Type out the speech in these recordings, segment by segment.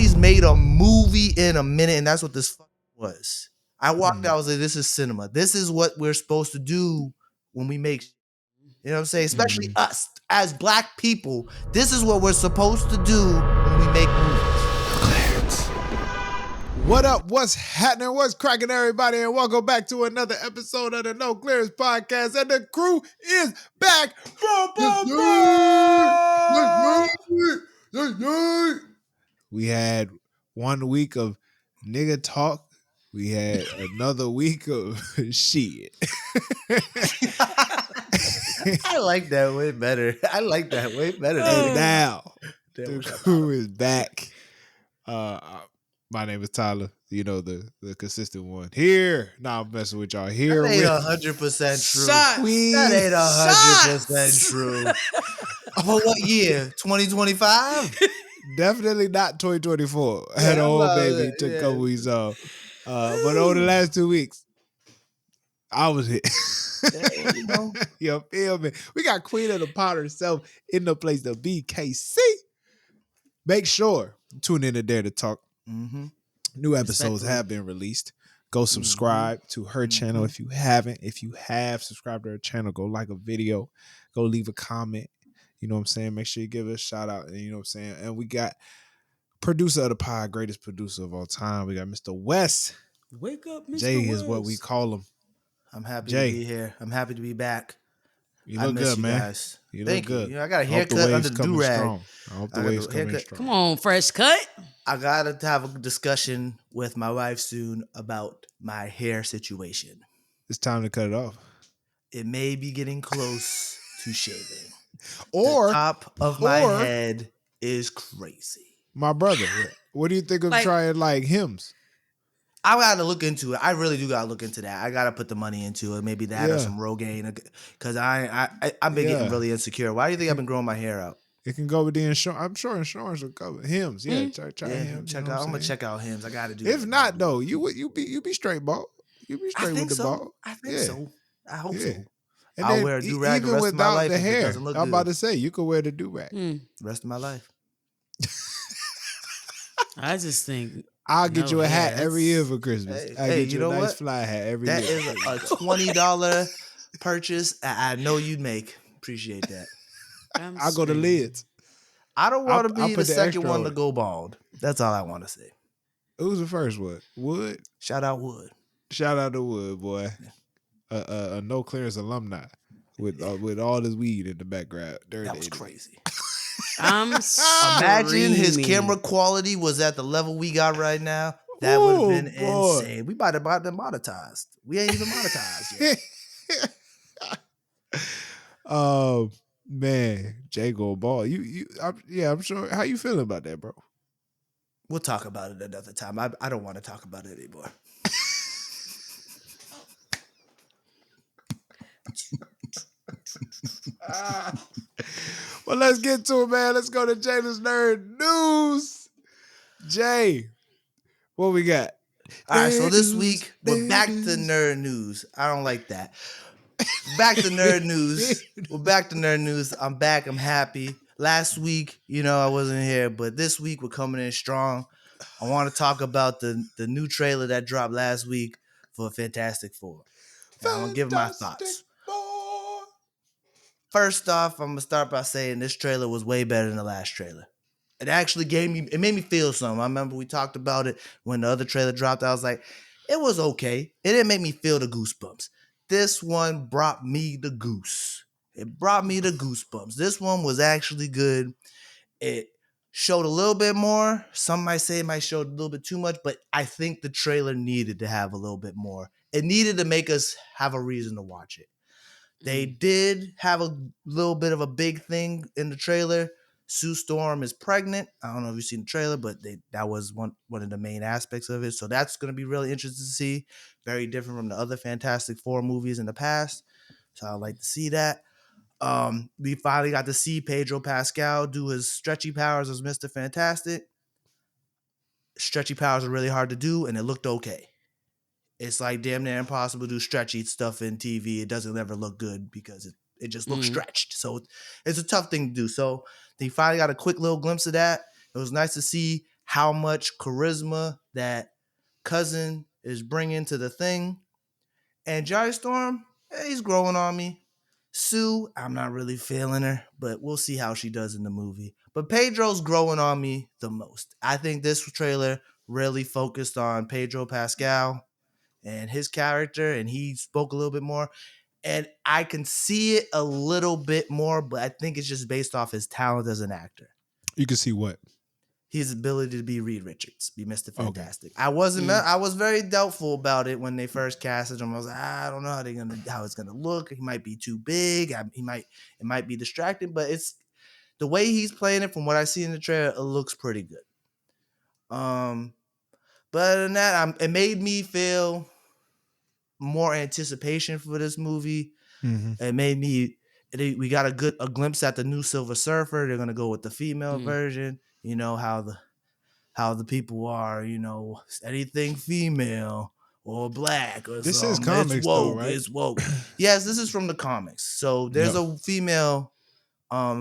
Nobody's made a movie in a minute, and that's what this was. I walked out, I was like, this is cinema. This is what we're supposed to do when we make, you know what I'm saying? Especially us as black people. This is what we're supposed to do when we make movies. What up? What's happening? What's cracking, everybody? And welcome back to another episode of the No Clearance Podcast. And the crew is back. We had 1 week of nigga talk. We had another week of shit. I like that way better. And now, the crew is back. My name is Tyler. You know, the consistent one. Here. Nah, I'm messing with y'all. Here that ain't with 100% true. Queen. That ain't 100% true. For what year? 2025? Definitely not 2024. I had a whole baby. Took a couple weeks off. But over the last 2 weeks, I was here. You know. You feel me? We got Queen of the Pod herself in the place to be, KC. Make sure tune in to Dare to Talk. Mm-hmm. New episodes have been released. Go subscribe to her channel if you haven't. If you have subscribed to her channel, go like a video. Go leave a comment. You know what I'm saying? Make sure you give us a shout out. And you know what I'm saying? And we got producer of the pod, greatest producer of all time. We got Mr. West. Wake up, Mr. Jay West. is what we call him. I'm happy Jay. to be here. I'm happy to be back. You look good, you man. Guys. You Thank look good. You know, I got a haircut under the do-rag. I hope the wave's coming strong. Come on, fresh cut. I got to have a discussion with my wife soon about my hair situation. It's time to cut it off. It may be getting close to shaving. Or the top of my head is crazy. My brother, what do you think of trying like hymns? I got to look into it. I really do got to look into that. I got to put the money into it. Maybe that or some Rogaine. Because I've been getting really insecure. Why do you think I've been growing my hair out? It can go with the insurance. I'm sure insurance will cover hymns. Yeah, try hymns. Check out. I'm gonna check out hymns. I got to do. If not, though, you be straight bald. You be straight with the bald. I think so. I hope so. And I'll wear a do-rag the rest of my life the hair. If it doesn't look I'm good. about to say you could wear the do-rag the rest of my life. I just think I'll get you a hat every year for Christmas. I'll get you a nice fly hat every year. That is a $20 purchase. I know you'd make. Appreciate that. I'll go to lids. I don't want to be the second one to go bald. That's all I want to say. Who's the first one? Wood? Shout out Wood. Shout out to Wood, boy. A no clearance alumni with all his weed in the background. That was crazy. Imagine his camera quality was at the level we got right now. That would have been insane. We might have bought them monetized. We ain't even monetized yet. Man, Jay go ball. I'm sure. How you feeling about that, bro? We'll talk about it another time. I don't want to talk about it anymore. Well, let's get to it, man. Let's go to Jalen's Nerd News. Jay, what we got? All right, so this week, we're back to nerd news. I don't like that. Back to nerd news. We're back to nerd news. I'm back. I'm happy. Last week, I wasn't here, but this week we're coming in strong. I want to talk about the new trailer that dropped last week for Fantastic Four. And I'm going to give my thoughts. First off, I'm going to start by saying this trailer was way better than the last trailer. It actually made me feel something. I remember we talked about it when the other trailer dropped. I was like, it was okay. It didn't make me feel the goosebumps. This one brought me the goose. It brought me the goosebumps. This one was actually good. It showed a little bit more. Some might say it might show a little bit too much, but I think the trailer needed to have a little bit more. It needed to make us have a reason to watch it. They did have a little bit of a big thing in the trailer. Sue Storm is pregnant. I don't know if you've seen the trailer, but that was one of the main aspects of it. So that's going to be really interesting to see. Very different from the other Fantastic Four movies in the past. So I'd like to see that. We finally got to see Pedro Pascal do his stretchy powers as Mr. Fantastic. Stretchy powers are really hard to do, and it looked okay. It's like damn near impossible to do stretchy stuff in TV. It doesn't ever look good because it just looks stretched. So it's a tough thing to do. So they finally got a quick little glimpse of that. It was nice to see how much charisma that cousin is bringing to the thing. And Johnny Storm, he's growing on me. Sue, I'm not really feeling her, but we'll see how she does in the movie. But Pedro's growing on me the most. I think this trailer really focused on Pedro Pascal and his character, and he spoke a little bit more. And I can see it a little bit more, but I think it's just based off his talent as an actor. You can see what? His ability to be Reed Richards, be Mr. Okay. Fantastic. I was very doubtful about it when they first casted him. I was like, I don't know how it's gonna look. He might be too big. It might be distracting, but it's the way he's playing it. From what I see in the trailer, it looks pretty good. But other than that, it made me feel more anticipation for this movie. Mm-hmm. It made me. We got a glimpse at the new Silver Surfer. They're gonna go with the female version. You know how the people are. You know, anything female or black or This something. is comics, It's woke. though, right? It's woke. Yes, this is from the comics. So there's a female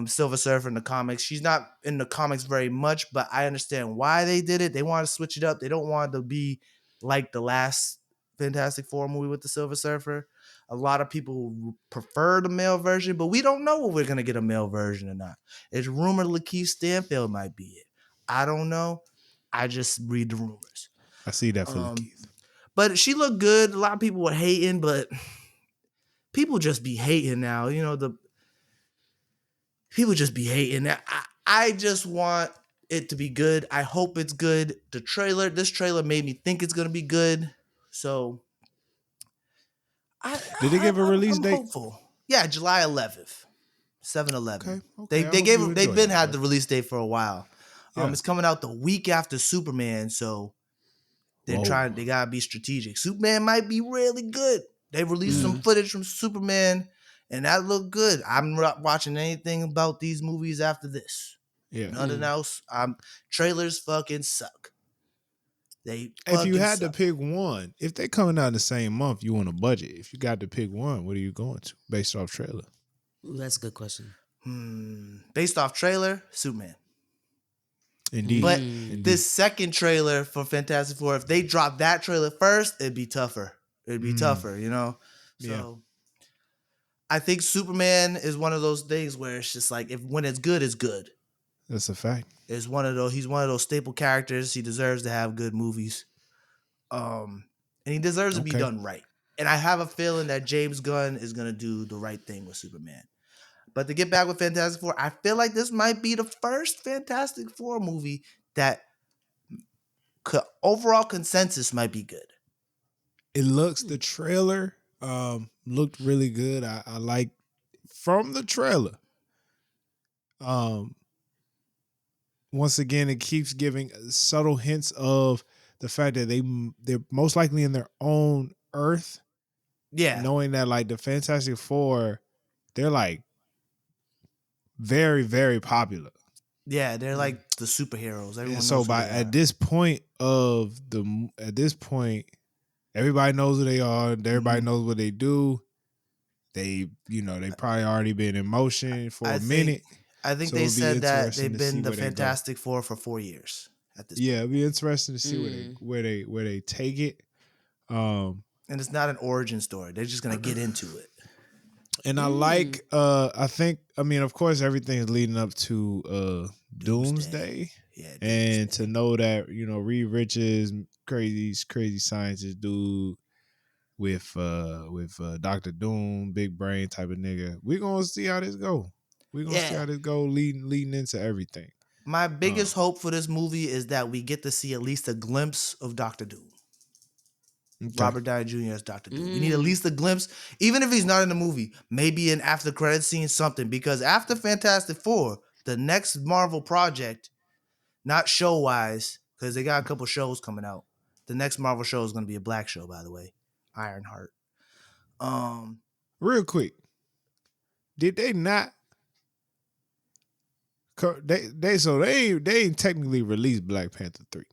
Silver Surfer in the comics. She's not in the comics very much, but I understand why they did it. They want to switch it up. They don't want it to be like the last Fantastic Four movie with the Silver Surfer. A lot of people prefer the male version, but we don't know if we're gonna get a male version or not. It's rumored Lakeith Stanfield might be it. I don't know. I just read the rumors. I see that for Lakeith. But she looked good. A lot of people were hating, but people just be hating now. You know, people just be hating. I just want it to be good. I hope it's good. This trailer made me think it's gonna be good. So Did they give a release I'm date? hopeful. Yeah, July 11th, 7/11. Okay. They've been had the release date for a while. Yeah. It's coming out the week after Superman, so they gotta be strategic. Superman might be really good. They released some footage from Superman, and that looked good. I'm not watching anything about these movies after this. Yeah. Nothing else. Trailers fucking suck. If you had to pick one, if they coming out in the same month, you on a budget. If you got to pick one, what are you going to based off trailer? Ooh, that's a good question. Based off trailer, Superman. Indeed. But this second trailer for Fantastic Four, if they drop that trailer first, it'd be tougher. You know? So I think Superman is one of those things where it's just like when it's good, it's good. That's a fact. He's one of those staple characters. He deserves to have good movies. And he deserves to be done right. And I have a feeling that James Gunn is gonna do the right thing with Superman. But to get back with Fantastic Four, I feel like this might be the first Fantastic Four movie that overall consensus might be good. It looks, the trailer looked really good. I like from the trailer. Once again, it keeps giving subtle hints of the fact that they're most likely in their own Earth. Yeah. Knowing that like the Fantastic Four, they're like very, very popular. Yeah, they're like the superheroes. Everyone so knows who they are. at this point, everybody knows who they are. Everybody knows what they do. They probably already been in motion for a minute. I think they said that they've been the Fantastic Four for 4 years at this point. Yeah, it'd be interesting to see where they take it. And it's not an origin story. They're just gonna get into it. And I like of course everything is leading up to Doomsday. Yeah. And to know that, Reed Richards, crazy scientist dude with Dr. Doom, big brain type of nigga. We're gonna see how this go. We're gonna see how this go leading into everything. My biggest hope for this movie is that we get to see at least a glimpse of Dr. Doom. Okay. Robert Downey Jr. as Dr. Doom. We need at least a glimpse, even if he's not in the movie, maybe an after credit scene, something. Because after Fantastic Four, the next Marvel project, not show wise, because they got a couple shows coming out. The next Marvel show is going to be a black show, by the way, Ironheart. Real quick, did they not? They ain't technically released Black Panther 3.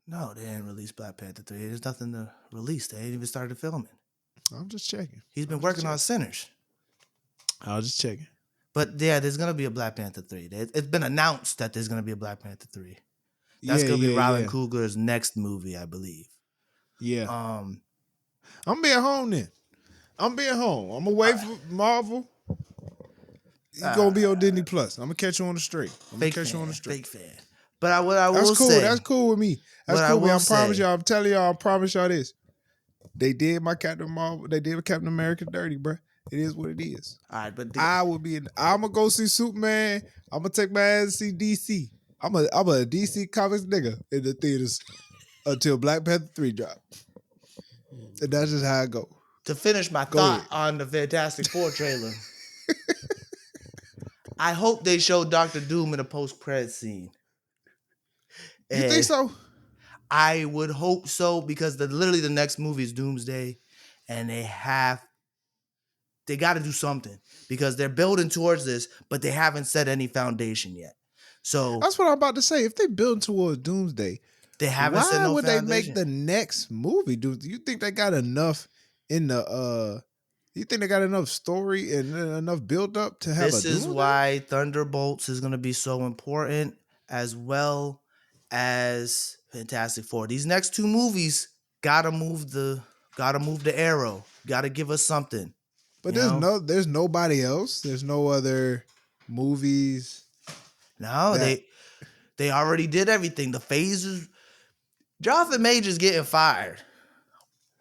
No, they didn't release Black Panther 3. There's nothing to release. They ain't even started filming. I'm just checking. He's been working on Sinners. I was just checking. But yeah, there's going to be a Black Panther 3. It's been announced that there's going to be a Black Panther 3. That's Yeah, gonna be yeah, Ryan yeah. Coogler's next movie, I believe. Yeah. Um, I'm being home then. I'm being home. I'm gonna wait for Marvel. You gonna be on Disney Plus. I'm gonna catch you on the street. I'm gonna fake catch you on fan, the street. fake fan. But what I That's will cool. say, That's cool with me. That's what I cool with me. will I promise say, y'all. I'm telling y'all. I promise y'all this. They did my Captain Marvel. They did Captain America dirty, bro. It is what it is. all right, but I'm gonna go see Superman. I'm gonna take my ass to see DC. I'm a DC Comics nigga in the theaters until Black Panther 3 drop. And that's just how I go. to finish my Go thought ahead. on the Fantastic Four trailer, I hope they show Doctor Doom in a post-credit scene. You think And so? I would hope so because literally the next movie is Doomsday, and they got to do something because they're building towards this, but they haven't set any foundation yet. So That's what I'm about to say. If they build towards Doomsday, they haven't set why no would they foundation. make the next movie? Do you think they got enough in the you think they got enough story and enough build up to have a This is Doomsday? why Thunderbolts is going to be so important, as well as Fantastic Four. These next two movies gotta move the arrow. Gotta give us something. But You know? there's nobody else. There's no other movies. No, that they already did everything. The phases. Jonathan Major's getting fired.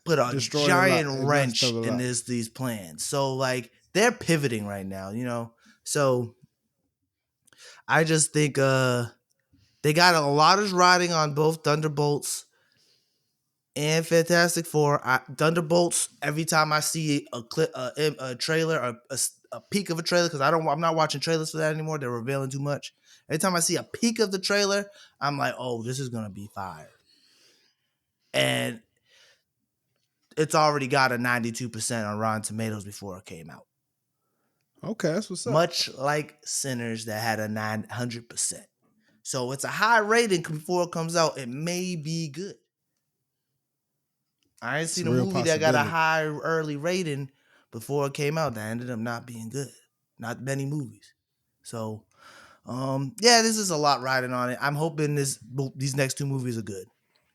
Put a destroyed a lot. giant It messed up wrench a in lot. these plans. So like they're pivoting right now, you know. So I just think they got a lot of riding on both Thunderbolts and Fantastic Four. Thunderbolts. Every time I see a clip, a trailer, a peek of a trailer, because I'm not watching trailers for that anymore. They're revealing too much. Every time I see a peek of the trailer, I'm like, oh, this is gonna be fire. And it's already got a 92% on Rotten Tomatoes before it came out. Okay, that's what's up. Much like Sinners that had a 900%. So it's a high rating before it comes out. It may be good. I ain't It's seen a a real movie that got a possibility. high early rating before it came out that ended up not being good. Not many movies. So, yeah, this is a lot riding on it. I'm hoping these next two movies are good.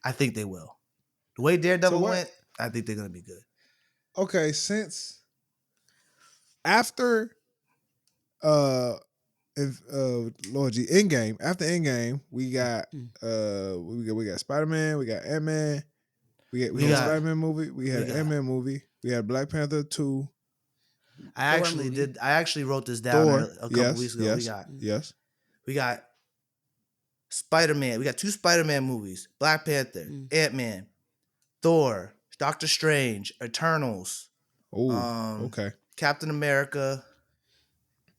I think they will. The way So Daredevil what? went, I think they're gonna be good. Okay, since after if Lord G Endgame, after Endgame, we got we got Spider-Man, we got Ant-Man, we had a got- Spider-Man movie, we had we an got- Ant-Man movie, we had Black Panther 2, I movie. actually wrote this down Thor. a couple weeks ago. Yes. We got Spider-Man. We got two Spider-Man movies. Black Panther, Ant-Man, Thor, Doctor Strange, Eternals, Oh, okay. Captain America.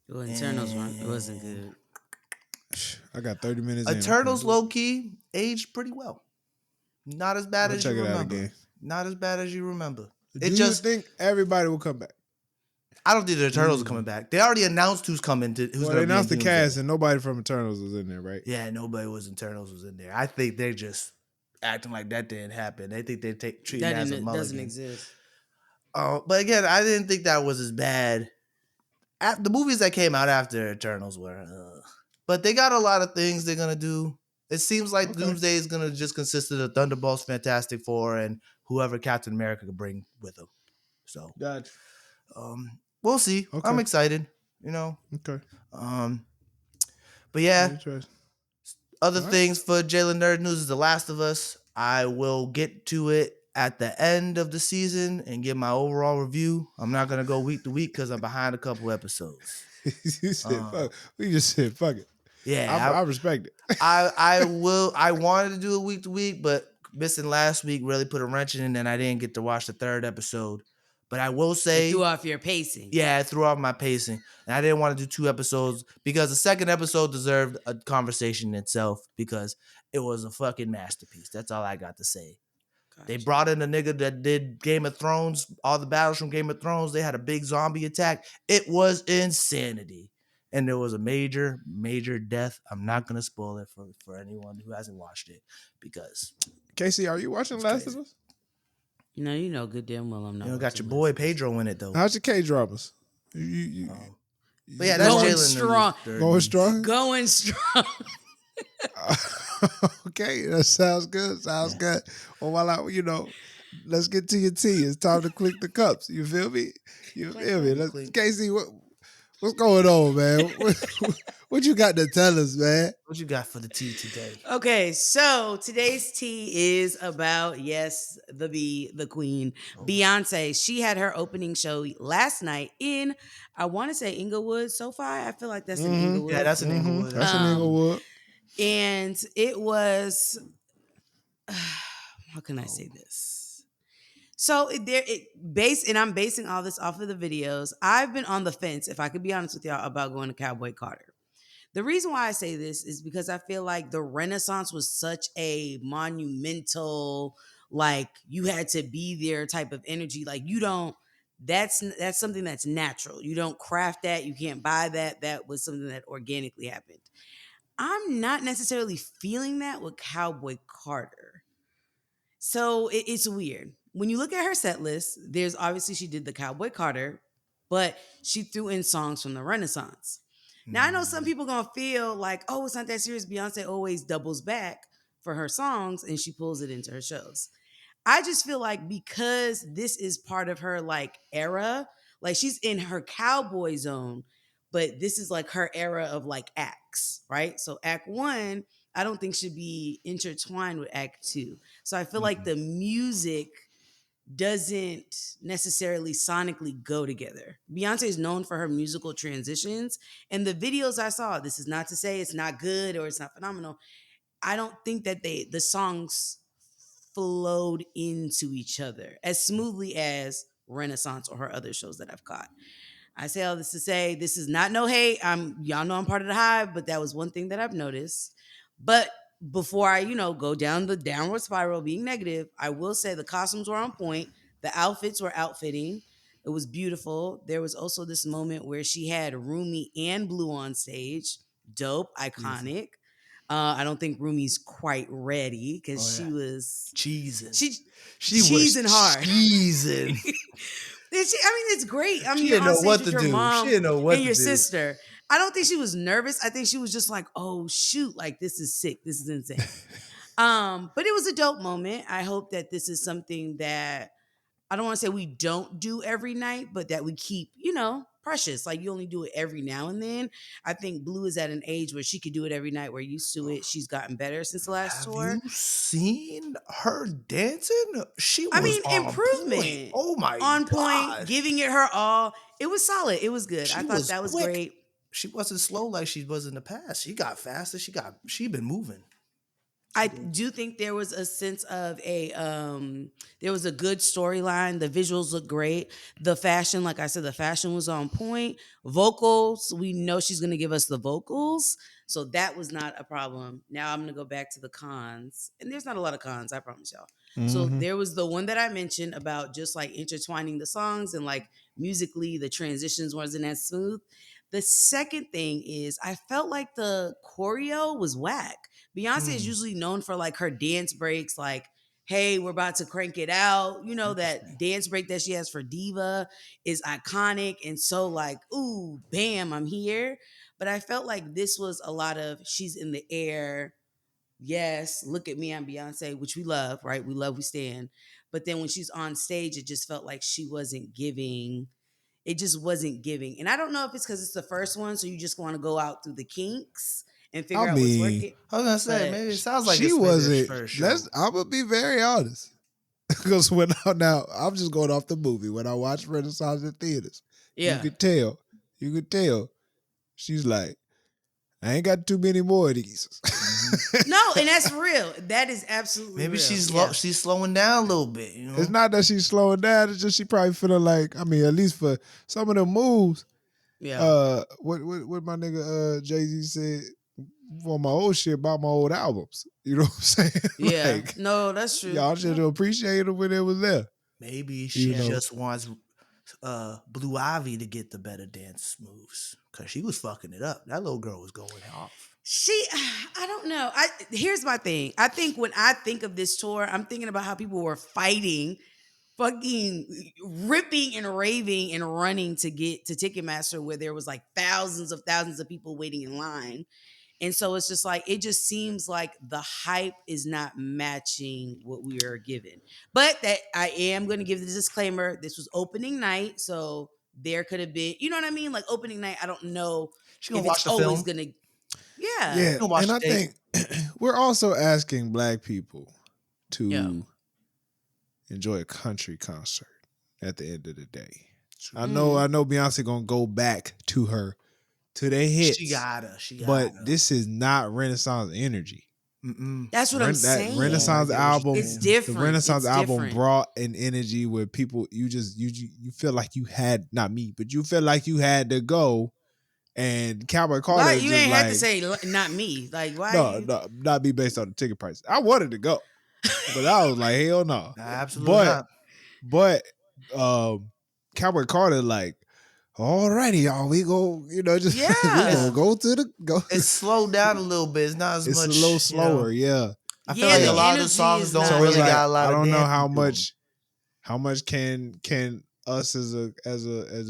Well, Eternals weren't. It wasn't good. I got 30 minutes in. Eternals low key aged pretty well. Not as bad I'm gonna as check you it out remember. again. Not as bad as you remember. Do you think everybody will come back? I don't think the Eternals are coming back. They already announced who's coming to who's Well, gonna they be in announced the Doomsday. cast and nobody from Eternals was in there, right? Yeah, nobody was Eternals was in there. I think they're just acting like that didn't happen. They think they treating that as a mulligan. Doesn't exist. But again, I didn't think that was as bad. The movies that came out after Eternals were, but they got a lot of things they're gonna do. It seems like Okay. Doomsday is gonna just consist of the Thunderbolts, Fantastic Four, and whoever Captain America could bring with them. So, Gotcha. we'll see. Okay. I'm excited. You know. Okay. But yeah, Interesting. other All right. things for Jalen Nerd News is The Last of Us. I will get to it at the end of the season and give my overall review. I'm not gonna go week to week because I'm behind a couple episodes. You said fuck. We just said fuck it. Yeah, I respect it. I will. I wanted to do it week to week, but missing last week really put a wrench in, and I didn't get to watch the third episode. But I will say, It threw off your pacing. yeah, it threw off my pacing, and I didn't want to do two episodes because the second episode deserved a conversation in itself because it was a fucking masterpiece. That's all I got to say. Gotcha. They brought in a nigga that did Game of Thrones, all the battles from Game of Thrones. They had a big zombie attack. It was insanity. And there was a major, major death. I'm not going to spoil it for anyone who hasn't watched it because Casey, are you watching Last crazy. of Us? You know good damn well I'm not. You got your watching boy Last of Us. Pedro in it though. How's your K dramas? But yeah, that's Going Jalen. strong. Going strong. Going strong. Okay, that sounds good. Sounds Yeah. good. Well, while let's get to your tea. It's time to click the cups. You feel me? You Clink, feel me? clink. Let's, Clink. Casey, what's going on, man? What you got to tell us, man? What you got for the tea today? Okay, so today's tea is about, yes, the bee, the queen, Beyonce. She had her opening show last night in, I want to say Inglewood, SoFi. I feel like that's in Yeah, Inglewood. that's an Inglewood. That's an Um, Inglewood. and it was, how can I say this? So and I'm basing all this off of the videos. I've been on the fence, if I could be honest with y'all, about going to Cowboy Carter. The reason why I say this is because I feel like the Renaissance was such a monumental, like you had to be there type of energy. Like you don't, that's something that's natural. You don't craft that, you can't buy that. That was something that organically happened. I'm not necessarily feeling that with Cowboy Carter. So it's weird. When you look at her set list, there's obviously she did the Cowboy Carter, but she threw in songs from the Renaissance. Now I know some people gonna feel like, oh, it's not that serious. Beyonce always doubles back for her songs and she pulls it into her shows. I just feel like because this is part of her like era, like she's in her cowboy zone, but this is like her era of like acts, right? So act one, I don't think should be intertwined with act two. So I feel like the music doesn't necessarily sonically go together. Beyonce is known for her musical transitions, and the videos I saw, this is not to say it's not good or it's not phenomenal. I don't think that the songs flowed into each other as smoothly as Renaissance or her other shows that I've caught. I say all this to say this is not no hate. Y'all know I'm part of the hive, but that was one thing that I've noticed. But before I, go down the downward spiral being negative, I will say the costumes were on point. The outfits were outfitting. It was beautiful. There was also this moment where she had Rumi and Blue on stage. Dope, Beautiful. iconic. I don't think Rumi's quite ready because Oh yeah, she was cheesing. she She was cheesing hard. cheesing. It's great. I mean, She you're didn't on know stage what with to your do. She mom didn't know what and to your do. sister. I don't think she was nervous. I think she was just like, oh shoot, like this is sick. This is insane. But it was a dope moment. I hope that this is something that I don't want to say we don't do every night, but that we keep, precious. Like you only do it every now and then. I think Blue is at an age where she could do it every night. We're used to it. She's gotten better since the last Have tour. you seen her dancing? She I was mean, on point. improvement. Oh my On point, god. giving it her all. It was solid. It was good. I She thought was that was quick. great. She wasn't slow like she was in the past. She got faster. She been moving. I She did. do think there was a sense of there was a good storyline. The visuals look great. The fashion, like I said, the fashion was on point. Vocals, we know she's gonna give us the vocals. So that was not a problem. Now I'm gonna go back to the cons. And there's not a lot of cons, I promise y'all. So Mm-hmm. there was the one that I mentioned about just like intertwining the songs and like musically the transitions wasn't as smooth. The second thing is I felt like the choreo was whack. Beyonce is usually known for like her dance breaks, like, hey, we're about to crank it out. You know, that Interesting. dance break that she has for Diva is iconic. And so, like, ooh, bam, I'm here. But I felt like this was a lot of she's in the air. Yes, look at me, I'm Beyonce, which we love, right? We love, we stand. But then when she's on stage, it just felt like she wasn't giving. It just wasn't giving. And I don't know if it's because it's the first one, so you just want to go out through the kinks and I figure out what's mean, working. I was gonna say But maybe it sounds like she it's maybe her wasn't. first show. I'm gonna be very honest, because now I'm just going off the movie. When I watched Renaissance in theaters, you yeah. could tell. You could tell. She's like, I ain't got too many more of these. No, and that's real. That is absolutely Maybe real. she's Yeah. she's slowing down a little bit. It's not that she's slowing down. It's just she probably feeling like, I mean, at least for some of the moves. Yeah. What my nigga Jay Z said for my old shit about my old albums. You know what I'm saying? Yeah. Like No, that's true. y'all should have appreciated it when it was there. Maybe You she know. just wants Blue Ivy to get the better dance moves because she was fucking it up. That little girl was going off. I don't know. Here's my thing. I think when I think of this tour, I'm thinking about how people were fighting, fucking ripping and raving and running to get to Ticketmaster where there was like thousands of people waiting in line. And so it's just like it just seems like the hype is not matching what we are given. But that I am going to give the disclaimer. This was opening night, so there could have been, you know what I mean? Like opening night, I don't know She if gonna it's watch the always film. going to. Yeah, Yeah, She gonna watch and the I tape. think we're also asking Black people yeah. to enjoy a country concert at the end of the day. True. I know Mhm. Beyonce gonna go back to their hits, She gotta. She but gotta. this is not Renaissance energy. Mm-mm. That's what I'm That saying. I Renaissance get what you're album, It's saying. the different. Renaissance It's album different. brought an energy where people you feel like you had not me, but you feel like you had to go. And Cowboy Carter Why is you just ain't had to like, say not me? Like why no, you? no, not be based on the ticket price. I wanted to go, but I was like, hell no. Nah, absolutely But not. but Cowboy Carter like, alrighty, y'all, we go, just we gonna Yeah, go to the go. It's slowed down a little bit. It's not as It's a little much, slower, yeah. I feel yeah. like The a Yeah. lot of the energy songs is don't So not. it's really like got a lot I of don't know dancing to 'em. how much can us as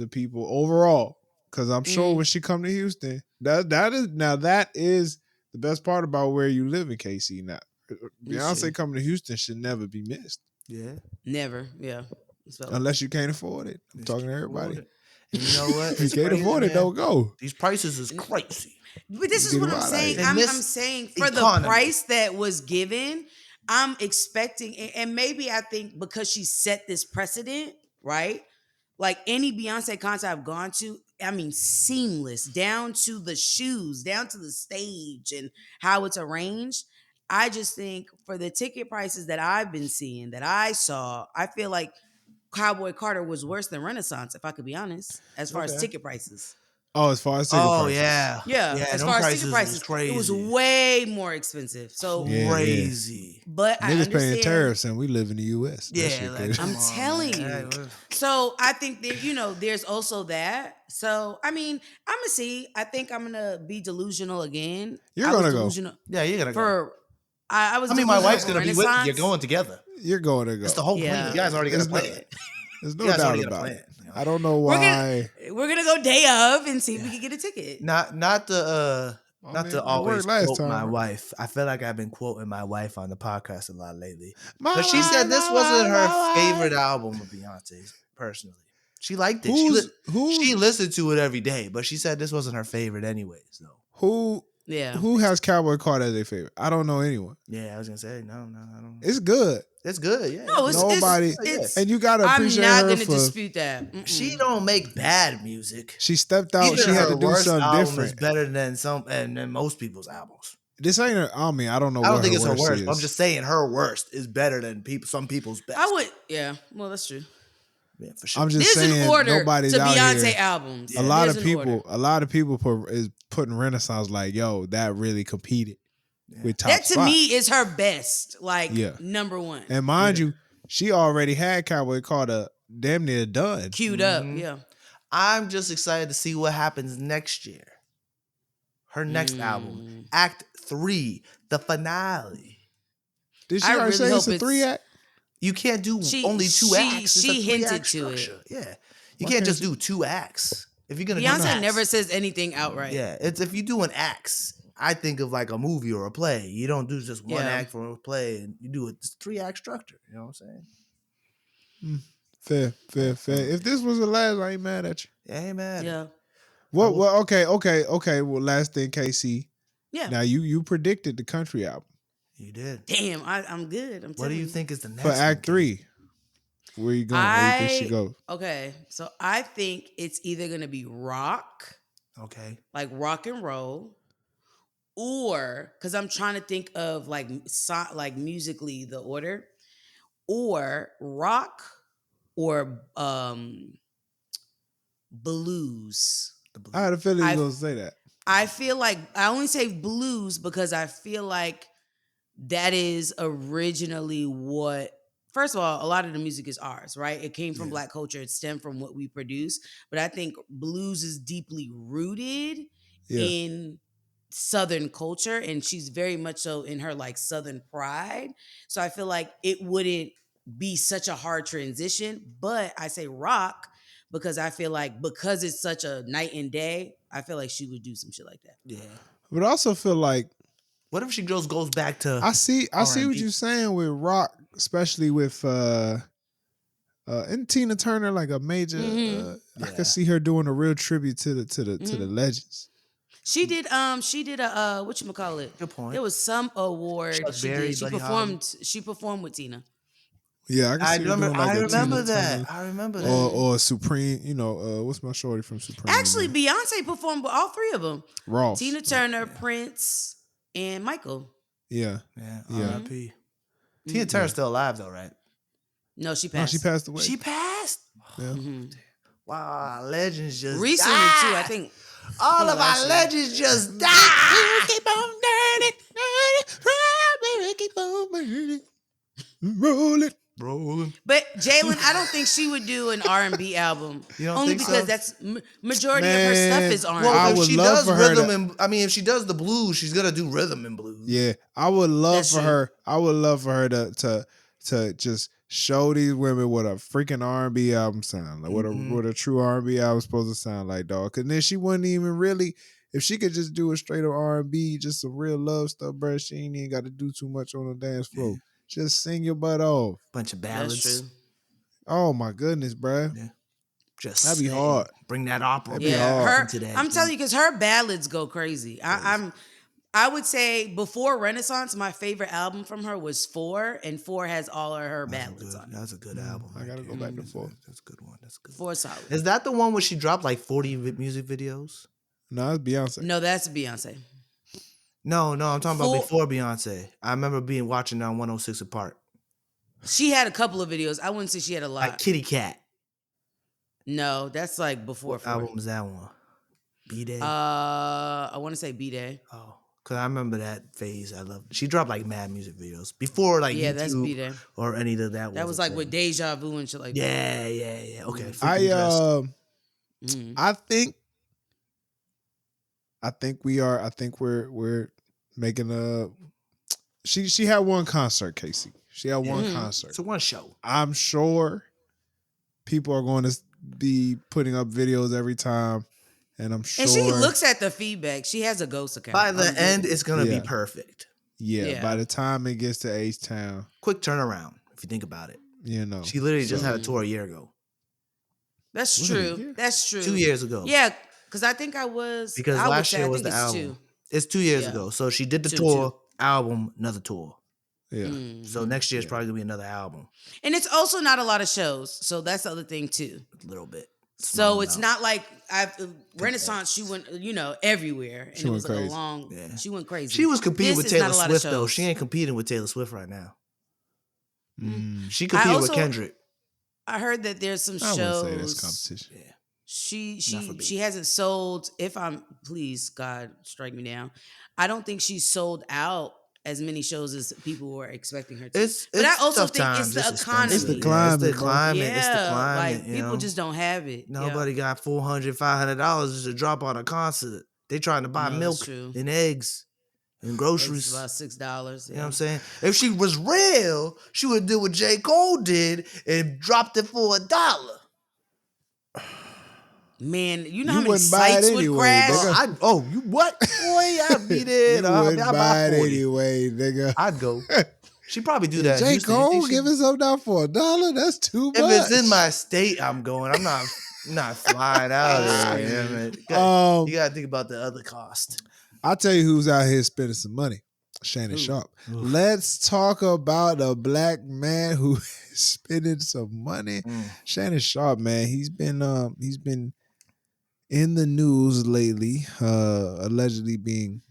a people overall, because I'm sure when she come to Houston, that is the best part about where you live in KC now. It's true. Beyonce coming to Houston should never be missed Yeah, Never. Yeah. It's valid. unless you can't afford it. I'm just talking to can't afford everybody. it. And you know what? If you It's can't crazy, afford it, man. don't go. These prices is crazy. But this is Get what him I'm out of saying. here. In I'm this saying for the economy. price that was given, I'm expecting, and maybe I think because she set this precedent, right? Like any Beyonce concert I've gone to, I mean, seamless down to the shoes, down to the stage and how it's arranged. I just think for the ticket prices that I've been seeing, that I saw, I feel like Cowboy Carter was worse than Renaissance, if I could be honest, as far as Okay. ticket prices. Oh, as far as ticket Oh prices. yeah. Yeah, Yeah, as them far as ticket prices was prices, it was crazy. way more expensive. So, Yeah, yeah. Crazy. but I Niggas paying understand. tariffs and we live in the US. That Yeah, shit like crazy. come I'm on, telling man. you. So I think that there's also that. So I mean, I'm gonna see. I think I'm gonna be delusional again. You're I was gonna go. delusional Yeah, you're gonna go. for. I was I mean, my delusional wife's for gonna be with you. You're Renaissance. going together. You're going to That's go. the whole plan. Yeah, You guys already got a It's no, plan. there's You no guys doubt already got a about plan. it. I don't know we're why. gonna go day of and see if we can get a ticket. Not to I not mean, to it worked always last quote my time. wife. I feel like I've been quoting my wife on the podcast a lot lately. My But she wife, said this my wasn't wife, her my favorite wife. album of Beyonce's personally. She liked it. Who's She listened to it every day, but she said this wasn't her favorite anyways, though. Yeah, who has Cowboy Carter as their favorite? I don't know anyone. Yeah, I was gonna say no, I don't. It's good. It's good, yeah. no, it's Nobody, it's. and you gotta I'm appreciate not her gonna for. dispute that. She Mm-mm. don't make bad music. She stepped out. Even She had her to do worst something album different. is better than than most people's albums. This ain't her. I mean, I don't know I don't what think her it's her worst worst. is. I'm just saying her worst is better than some people's best. I would, yeah. Well, that's true. Yeah, for sure. I'm just There's saying an order nobody's to out Beyonce here. albums. A lot There's of an order. people is putting Renaissance like, yo, that really competed with top That to spot. me is her best, like Yeah. number one. And mind you, she already had Cowboy Carter damn near done. Queued up, Mhm. yeah. I'm just excited to see what happens next year. Her next album, Act 3, the finale. Did she I already really say it's hope a 3-act? You can't do She- only two she- acts. It's she a hinted 3-act to it. structure. Yeah. You Why can't can't just you- do 2 acts. If you're gonna do Beyonce acts, never says anything outright. yeah, it's if you do an acts, I think of like a movie or a play. You don't do just one Yeah. act for a play, and you do a 3-act structure. You know what I'm saying? Fair. If this was the last, I ain't mad at you. Yeah, hey man. Yeah. What? Well, okay. Well, last thing, KC. Yeah. Now you predicted the country album You did. Damn, I'm good. I'm What do telling you think is the next for one, Act Casey? 3. Where you going? Where you think she goes? Okay, so I think it's either gonna be rock, Okay. like rock and roll, or because I'm trying to think of like like musically the order, or rock or blues. The blue. I had a feeling you I- was gonna say that. I feel like I only say blues because I feel like that is originally what. First of all, a lot of the music is ours, right? It came from Yeah. Black culture. It stemmed from what we produce. But I think blues is deeply rooted Yeah. in Southern culture, and she's very much so in her like Southern pride. So I feel like it wouldn't be such a hard transition. But I say rock because I feel like because it's such a night and day, I feel like she would do some shit like that. Yeah. But I also feel like What if she goes back to I see what R&B? you're saying with rock, especially with and Tina Turner, like a major. I Yeah. could see her doing a real tribute to the legends. She did a whatchamacallit? Good point. There was some award Chuck she Berry, did. Buddy Holly. She performed with Tina. Yeah, I can see her doing like I a remember Tina that. Turner I remember that. or Supreme. You know, what's my shorty from Supreme? Actually, Beyonce performed with all three of them. Ross. Tina Turner, Prince, and Michael. Yeah. Yeah, Yeah. R.I.P. Tina Turner's still alive though, right? No, she No, passed. she passed away. She passed. Yeah. Wow, legends just Recently died. too, I think. All of our last year. legends just died. Keep on burning, keep on burning, roll it. Rolling. But Jalen, I don't think she would do an R&B album. You don't Only think because so? that's majority of her stuff Man, is R&B. Well, I if would she love does for her rhythm to- and I mean, if she does the blues, she's gonna do rhythm and blues. Yeah, I would love That's for true. her. I would love for her to just show these women what a freaking R&B album sound like. What a true R&B album supposed to sound like, dog. Cause then she wouldn't even really. If she could just do a straight up R&B, just some real love stuff, bro, she ain't even got to do too much on the dance floor. Yeah. Just sing your butt off. Bunch of That's ballads. true. Oh my goodness, bro. Yeah. Just That'd be sing. hard. Bring that opera. That'd be Yeah, hard. her. into that I'm telling joint. you, because her ballads go crazy. I would say before Renaissance, my favorite album from her was 4, and 4 has all of her ballads on it. That's a good album. I gotta go back to 4. That's a good one. That's a good. 4 solid. Is that the one where she dropped like 40 music videos? No, it's Beyonce. No, that's Beyonce. No, I'm talking about Full- before Beyonce. I remember watching on 106 Apart. She had a couple of videos. I wouldn't say she had a lot. Like Kitty Cat. No, that's like before What 4. album was that one? B-Day? I want to say B-Day. Oh, because I remember that phase. I loved. She dropped like mad music videos before like Yeah, YouTube that's B-Day. or any of that. That was like with Deja Vu and shit like that. Yeah. Okay. Mhm. Freaking dressed. Mhm. I think we're making a. She had one concert, Casey. She had one concert. It's a one show. I'm sure people are going to be putting up videos every time, and I'm sure. And she looks at the feedback. She has a ghost account. By the I'm end, good. it's gonna Yeah. be perfect. Yeah, by the time it gets to H-Town, Quick turnaround, if you think about it. you know. She literally just had a Mhm. tour a year ago, That's Was it a true. year? That's true. 2 years ago. Yeah, because I think I was Because I would last say, year I was think the it's album. 2. It's 2 years Yeah. ago. So she did the 2, tour, album, another tour. Yeah. Mhm. So next year's probably gonna be another album. And it's also not a lot of shows, so that's the other thing too. A little bit. So Small it's amount. not like Renaissance. She went, everywhere, and She it went was like crazy. a long. Yeah. She went crazy. She was competing This with is Taylor not a lot of Swift though. shows. She ain't competing with Taylor Swift right now. Mm. She competed with also- Kendrick. I heard that there's some I wouldn't say that's shows. competition. Yeah. She for me. she hasn't sold. If I'm please God strike me down. I don't think she's sold out as many shows as people were expecting her to. It's But I also tough think it's times. the expensive. economy. It's the Yeah, climate, It's the bro. climate. Yeah, It's the climate. like you people know? just don't have it. Nobody got $400, $500 to drop on a concert. They trying to buy No, that's milk true. and eggs and It's groceries. about $6. You know what I'm saying? If she was real, she would do what J. Cole did and dropped it for $1. Man, you know You how many wouldn't buy it sites would anyway, crash? nigga. You what? Boy, I'd be there. You I'd wouldn't buy buy it 40. anyway, nigga. I'd go. She probably do that. in J. Houston. You Cole think she- giving something out for $1? That's too much. if it's in my state, I'm going. I'm not flying out there. You know what I mean? You gotta think about the other cost. I'll tell you who's out here spending some money. Shannon Who? Sharpe. Oof. Let's talk about a black man who is spending some money. Shannon Sharpe, man, he's been in the news lately, allegedly being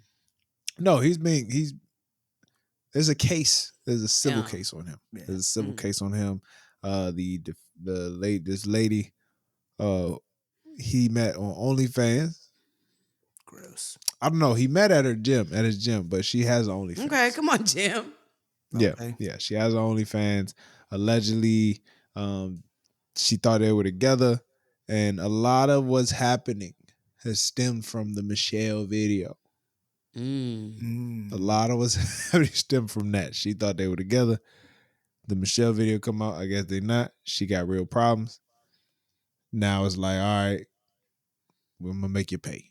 there's a case. There's a civil Yeah. case on him. Yeah. There's a civil Mm. case on him. This lady, he met on OnlyFans. Gross. I don't know. He met at his gym, but she has OnlyFans. Okay, come on, Jim. Yeah, Okay. yeah. She has OnlyFans. Allegedly, she thought they were together, and a lot of what's happening has stemmed from the Michelle video. A lot of what's happening stemmed from that. She thought they were together. The Michelle video come out. I guess they're not. She got real problems. Now it's like, all right, I'm gonna make you pay.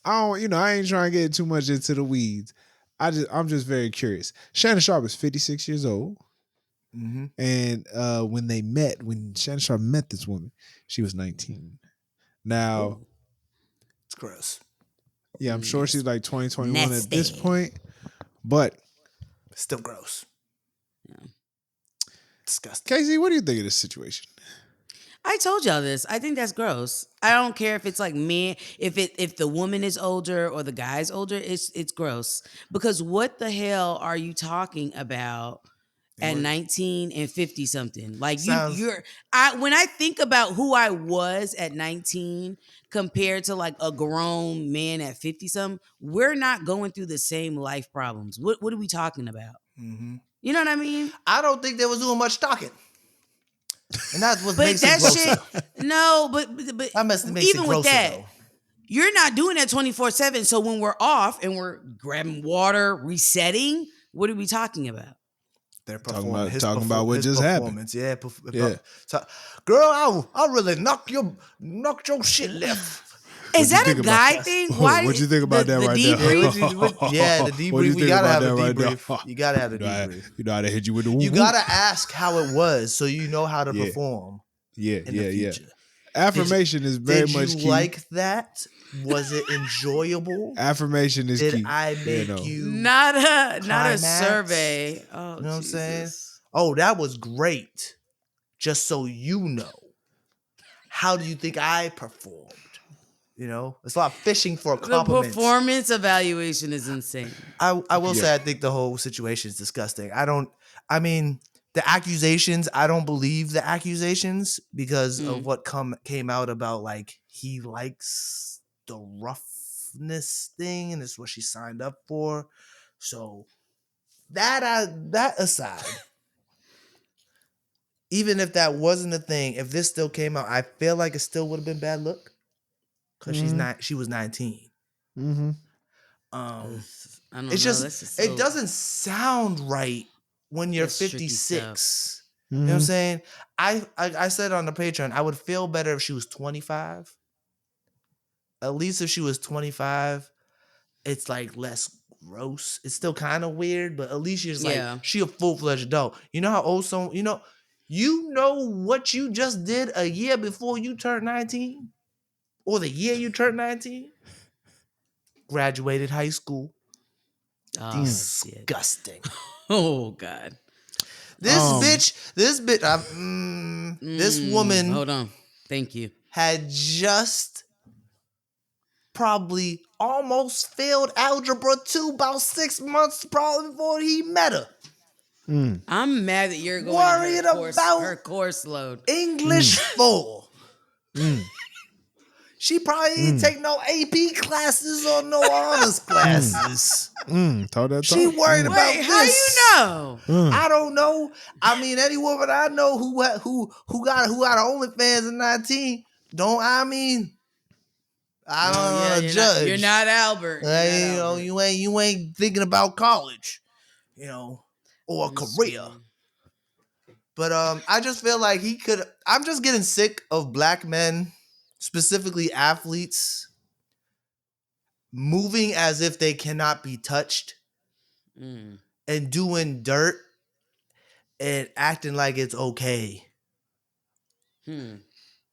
I ain't trying to get too much into the weeds. I'm just very curious. Shannon Sharpe is 56 years old. Mm-hmm. And when Shannon Sharpe met this woman, she was 19. Now, Ooh. It's gross. yeah, I'm sure she's like 2021 at this Nasty. point. But Still gross. Yeah. Disgusting. Casey, what do you think of this situation? I told y'all this. I think that's gross. I don't care if it's like men, if the woman is older or the guy's older, it's gross. Because what the hell are you talking about at 19 and 50 something? Like Sounds- when I think about who I was at 19 compared to like a grown man at 50 something, we're not going through the same life problems. What are we talking about? Mm-hmm. You know what I mean? I don't think they was doing much talking. And that's what But makes it that grosser. shit, no, but That makes even it with grosser, that, though. you're not doing that 24/7. So when we're off and we're grabbing water, resetting, what are we talking about? Their Talking performance, about what his just happened. performance, yeah. Yeah. So, girl, I really knock your shit left. Is you that think a about- guy thing? Why? What you think about that the right there? debrief? Yeah, the What do debrief. you We think gotta about have a that right there? debrief. You gotta have a debrief. You know how to hit you with the woo. You gotta ask how it was, so you know how to Yeah. perform Yeah, in the future. Affirmation is very Did much you key. like that? Was it enjoyable? Affirmation is Did key. I make you? Not a climax? survey. Oh, You know what I'm saying? Jesus. Oh, that was great. Just so you know, how do you think I performed? You know, it's a lot of fishing for The compliments. performance evaluation is insane. I will Yeah. say I think the whole situation is disgusting. I mean, the accusations, I don't believe the accusations because of what came out about like he likes the roughness thing and it's what she signed up for. So that aside, even if that wasn't a thing, if this still came out, I feel like it still would have been bad look because she was 19. Mm-hmm. I don't It's know. just That's just it doesn't sound right when you're That's tricky 56. Mm-hmm. You know what I'm saying? I said on the Patreon, I would feel better if she was 25. At least if she was 25, it's like less gross. It's still kind of weird, but at least she's Yeah. like she a full-fledged adult. You know how old someone, you know what you just did a year before you turned 19? Or the year you turned 19? Graduated high school. Oh, shit. Disgusting. Oh, God. This woman Hold on. Thank you. had just probably almost failed algebra 2 about 6 months probably before he met her. I'm mad that you're going Worried in about her course load. English 4. She probably didn't take no AP classes or no honors classes. Talk that She talk. worried about Wait, this. how you know? I don't know. I mean, any woman I know who got OnlyFans at 19, I don't want to judge. You're not Albert. You ain't thinking about college, or a I'm career. screaming. But I just feel like I'm just getting sick of black men, specifically athletes, moving as if they cannot be touched and doing dirt and acting like it's okay.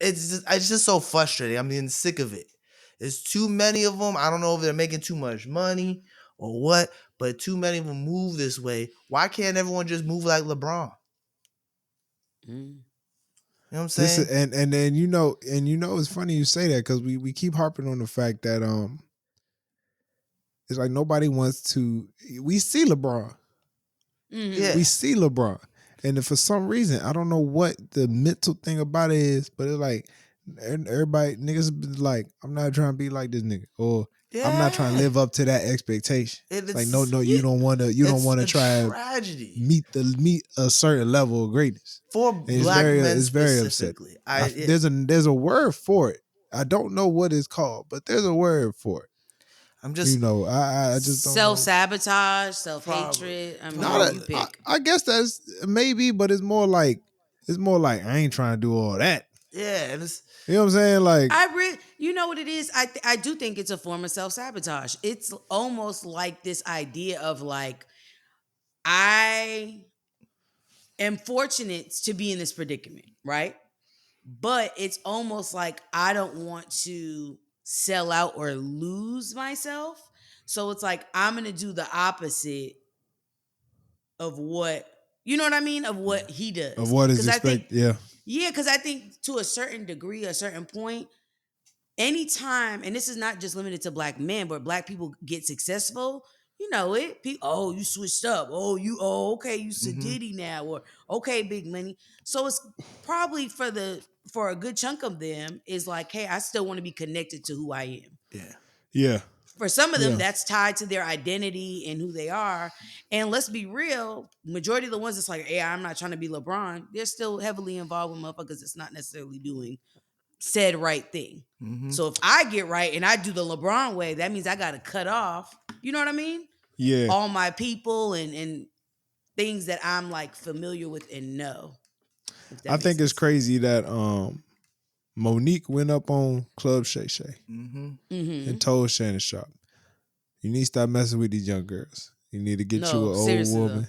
It's just so frustrating. I'm getting sick of it. There's too many of them. I don't know if they're making too much money or what, but too many of them move this way. Why can't everyone just move like LeBron? You know what I'm saying? And then it's funny you say that because we keep harping on the fact that it's like nobody wants to. We see LeBron. Yeah. We see LeBron. And if for some reason, I don't know what the mental thing about it is, but it's like everybody, niggas be like, I'm not trying to be like this nigga. Or I'm not trying to live up to that expectation. Like, no, you don't want to try tragedy. to meet a certain level of greatness. For black men specifically. There's a word for it. I don't know what it's called, but there's a word for it. I'm just, I just don't self-sabotage, self-hatred. I mean, you pick. I guess that's maybe, but it's more like I ain't trying to do all that. Yeah, and it's You know what I'm saying? Like, You know what it is? I do think it's a form of self sabotage. It's almost like this idea of like I am fortunate to be in this predicament, right? But it's almost like I don't want to sell out or lose myself. So it's like I'm going to do the opposite of what, you know what I mean? Of what he of does. what is Cuz I think expected. Yeah. yeah, cuz I think to a certain degree, a certain point, anytime, and this is not just limited to black men, but black people get successful, you know it. Oh, you switched up. Okay, you mm-hmm. Sadiddy now, or okay, big money. So it's probably for a good chunk of them is like, hey, I still want to be connected to who I am. Yeah. Yeah. For some of them, Yeah. that's tied to their identity and who they are. And let's be real, majority of the ones that's like, hey, I'm not trying to be LeBron, they're still heavily involved with motherfuckers that's not necessarily doing said right thing. Mm-hmm. So if I get right and I do the LeBron way, that means I got to cut off, you know what I mean? Yeah. All my people and things that I'm like familiar with and know. If that I makes think it's sense. crazy that Monique went up on Club Shay Shay Mm-hmm. Mm-hmm. and told Shannon Sharpe, "You need to stop messing with these young girls. You need to get you No, an old seriously woman, though. Cook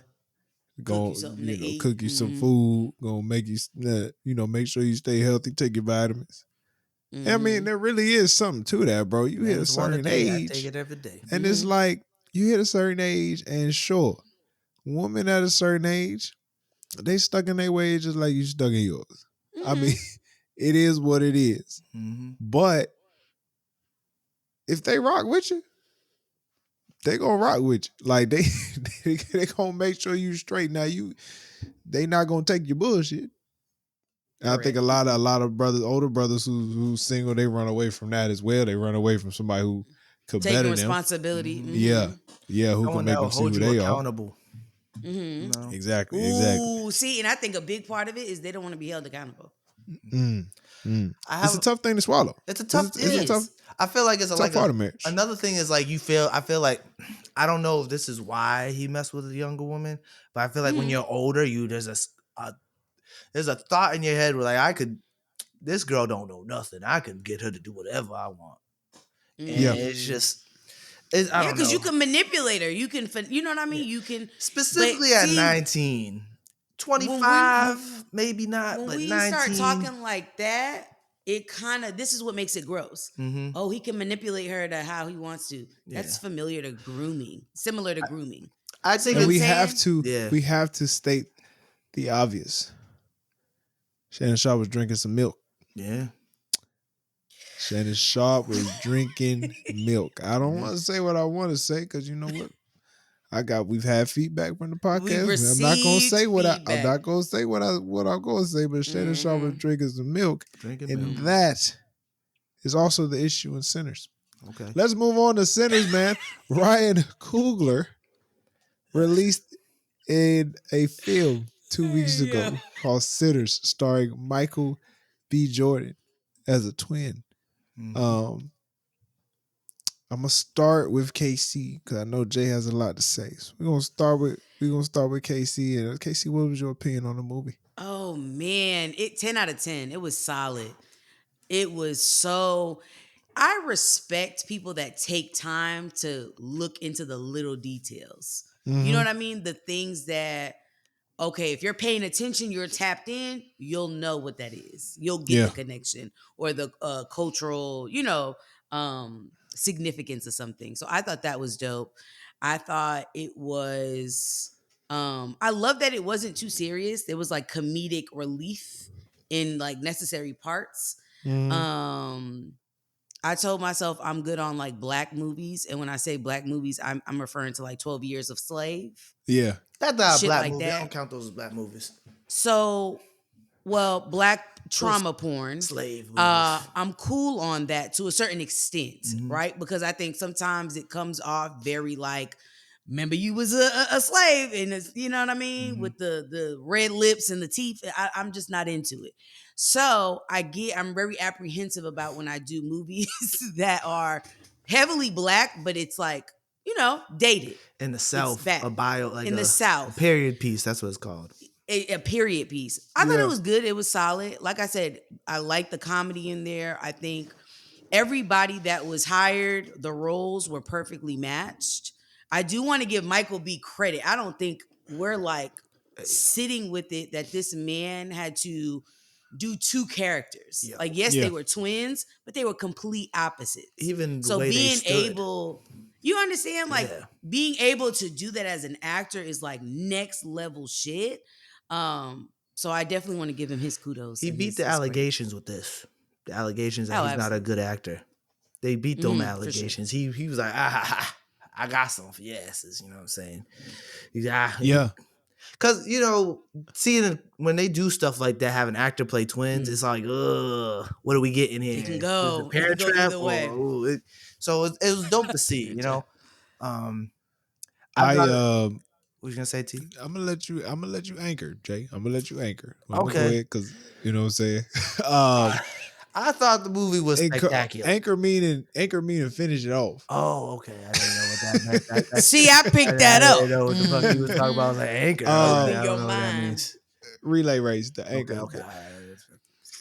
you go, something to eat. cook you some Mm-hmm. food, gonna make you, make sure you stay healthy, take your vitamins." I mean, Mm-hmm. there really is something to that, bro. You hit a Names one a certain day. I take age, it every day. and it's Mm-hmm. like you hit a certain age, and sure, women at a certain age, they stuck in their ways just like you stuck in yours. I Mm-hmm. mean, it is what it is. Mm-hmm. But if they rock with you, they gonna rock with you. Like they gonna make sure you straight. Now they not gonna take your bullshit. And I think Correct. a lot of brothers, older brothers who's single, they run away from that as well. They run away from somebody who could Taking better them. responsibility. Mm-hmm. Yeah, Mm-hmm. yeah, who can Someone make that will them see hold who you they are. accountable. Mm-hmm. You know. Exactly, exactly. Ooh, see, and I think a big part of it is they don't want to be held accountable. Mm, mm. I It's a have. tough thing to swallow. It's a It's tough. a, It it's a tough, is. I feel like it's tough part of marriage. another thing is like you feel. I feel like I don't know if this is why he messed with a younger woman, but I feel like when Mm-hmm. you're older, there's a thought in your head where like I could. This girl don't know nothing. I can get her to do whatever I want, Yeah, and it's Mm. just. I Yeah, don't because know. you can manipulate her. You know what I Yeah. mean? You can, but Specifically at see, 19, when we 25, maybe not, when but we start 19. talking like that, it kind of this is what makes it gross. Mm-hmm. Oh, he can manipulate her to how he wants to. Yeah. That's familiar to grooming, similar to grooming. I See think what and I'm we it's have saying? to yeah. we have to state the obvious. Shannon Sharpe was drinking some milk. Yeah. Shannon Sharpe was drinking milk. I don't Yeah. want to say what I want to say because you know what? We've had feedback from the We've podcast. I'm not gonna received say I'm feedback. not gonna say what I'm gonna say, but Shannon Sharpe was Mm-hmm. drinking some milk. Drinking milk. And Mm-hmm. that is also the issue in Sinners. Okay. Let's move on to Sinners, man. Ryan Coogler released in a film 2 weeks Yeah. ago called Sinners, starring Michael B. Jordan as a twin. Mhm. I'm gonna start with KC because I know Jay has a lot to say. So we're gonna start with KC. And KC, what was your opinion on the movie? Oh man, it 10 out of 10. It was solid. It was so I respect people that take time to look into the little details. You know Mm-hmm. what I mean? The things that okay, if you're paying attention, you're tapped in, you'll know what that is. You'll get Yeah. the connection or the cultural, significance of something. So I thought that was dope. I thought it was I love that it wasn't too serious. There was like comedic relief in like necessary parts. Mm-hmm. Um I told myself I'm good on like black movies, and when I say black movies, I'm referring to like 12 Years of Slave, Yeah. That's not a shit black like movie. I that. don't count those as black movies. So, well, black Those trauma porn. slave movies. I'm cool on that to a certain extent, Mhm. right? Because I think sometimes it comes off very like, remember you was a slave, and it's, you know what I mean, Mhm. with the red lips and the teeth. I'm just not into it. So I'm very apprehensive about when I do movies that are heavily black, but it's like dated. In the It's South, back a bio like in the a South. period piece. That's what it's called. a period piece. I thought it Yeah. was good. It was solid. Like I said, I like the comedy in there. I think everybody that was hired, the roles were perfectly matched. I do want to give Michael B credit. I don't think we're like sitting with it that this man had to do two characters. Yeah. Like, yes, Yeah. they were twins, but they were complete opposites. Even the So way they being stood. able, you understand, like Yeah. being able to do that as an actor is like next level shit. So I definitely want to give him his kudos. He and beat the his credit. allegations with this. The allegations that Oh, he's not a absolutely. good actor. They beat them For sure. allegations. He was like, I got some for your asses. You know what I'm saying? He's Yeah. Because, seeing when they do stuff like that, have an actor play twins, it's like, ugh, what are we getting here? It can Is go. it It can Parent go Trap? either way. So it was dope to see, Parent Trap. I I thought, what you going to say, T? I'm gonna let you anchor, Jay. I'm gonna let you anchor. I'm gonna go Okay. ahead because you know what I'm saying. I thought the movie was spectacular. Anchor meaning finish it off. Oh, okay. I didn't know what that meant. See, I picked that I up. didn't know what the fuck he was talking about. I was like, anchor. I was like, Open I your don't know what that mind. means. Relay race, the anchor. Okay.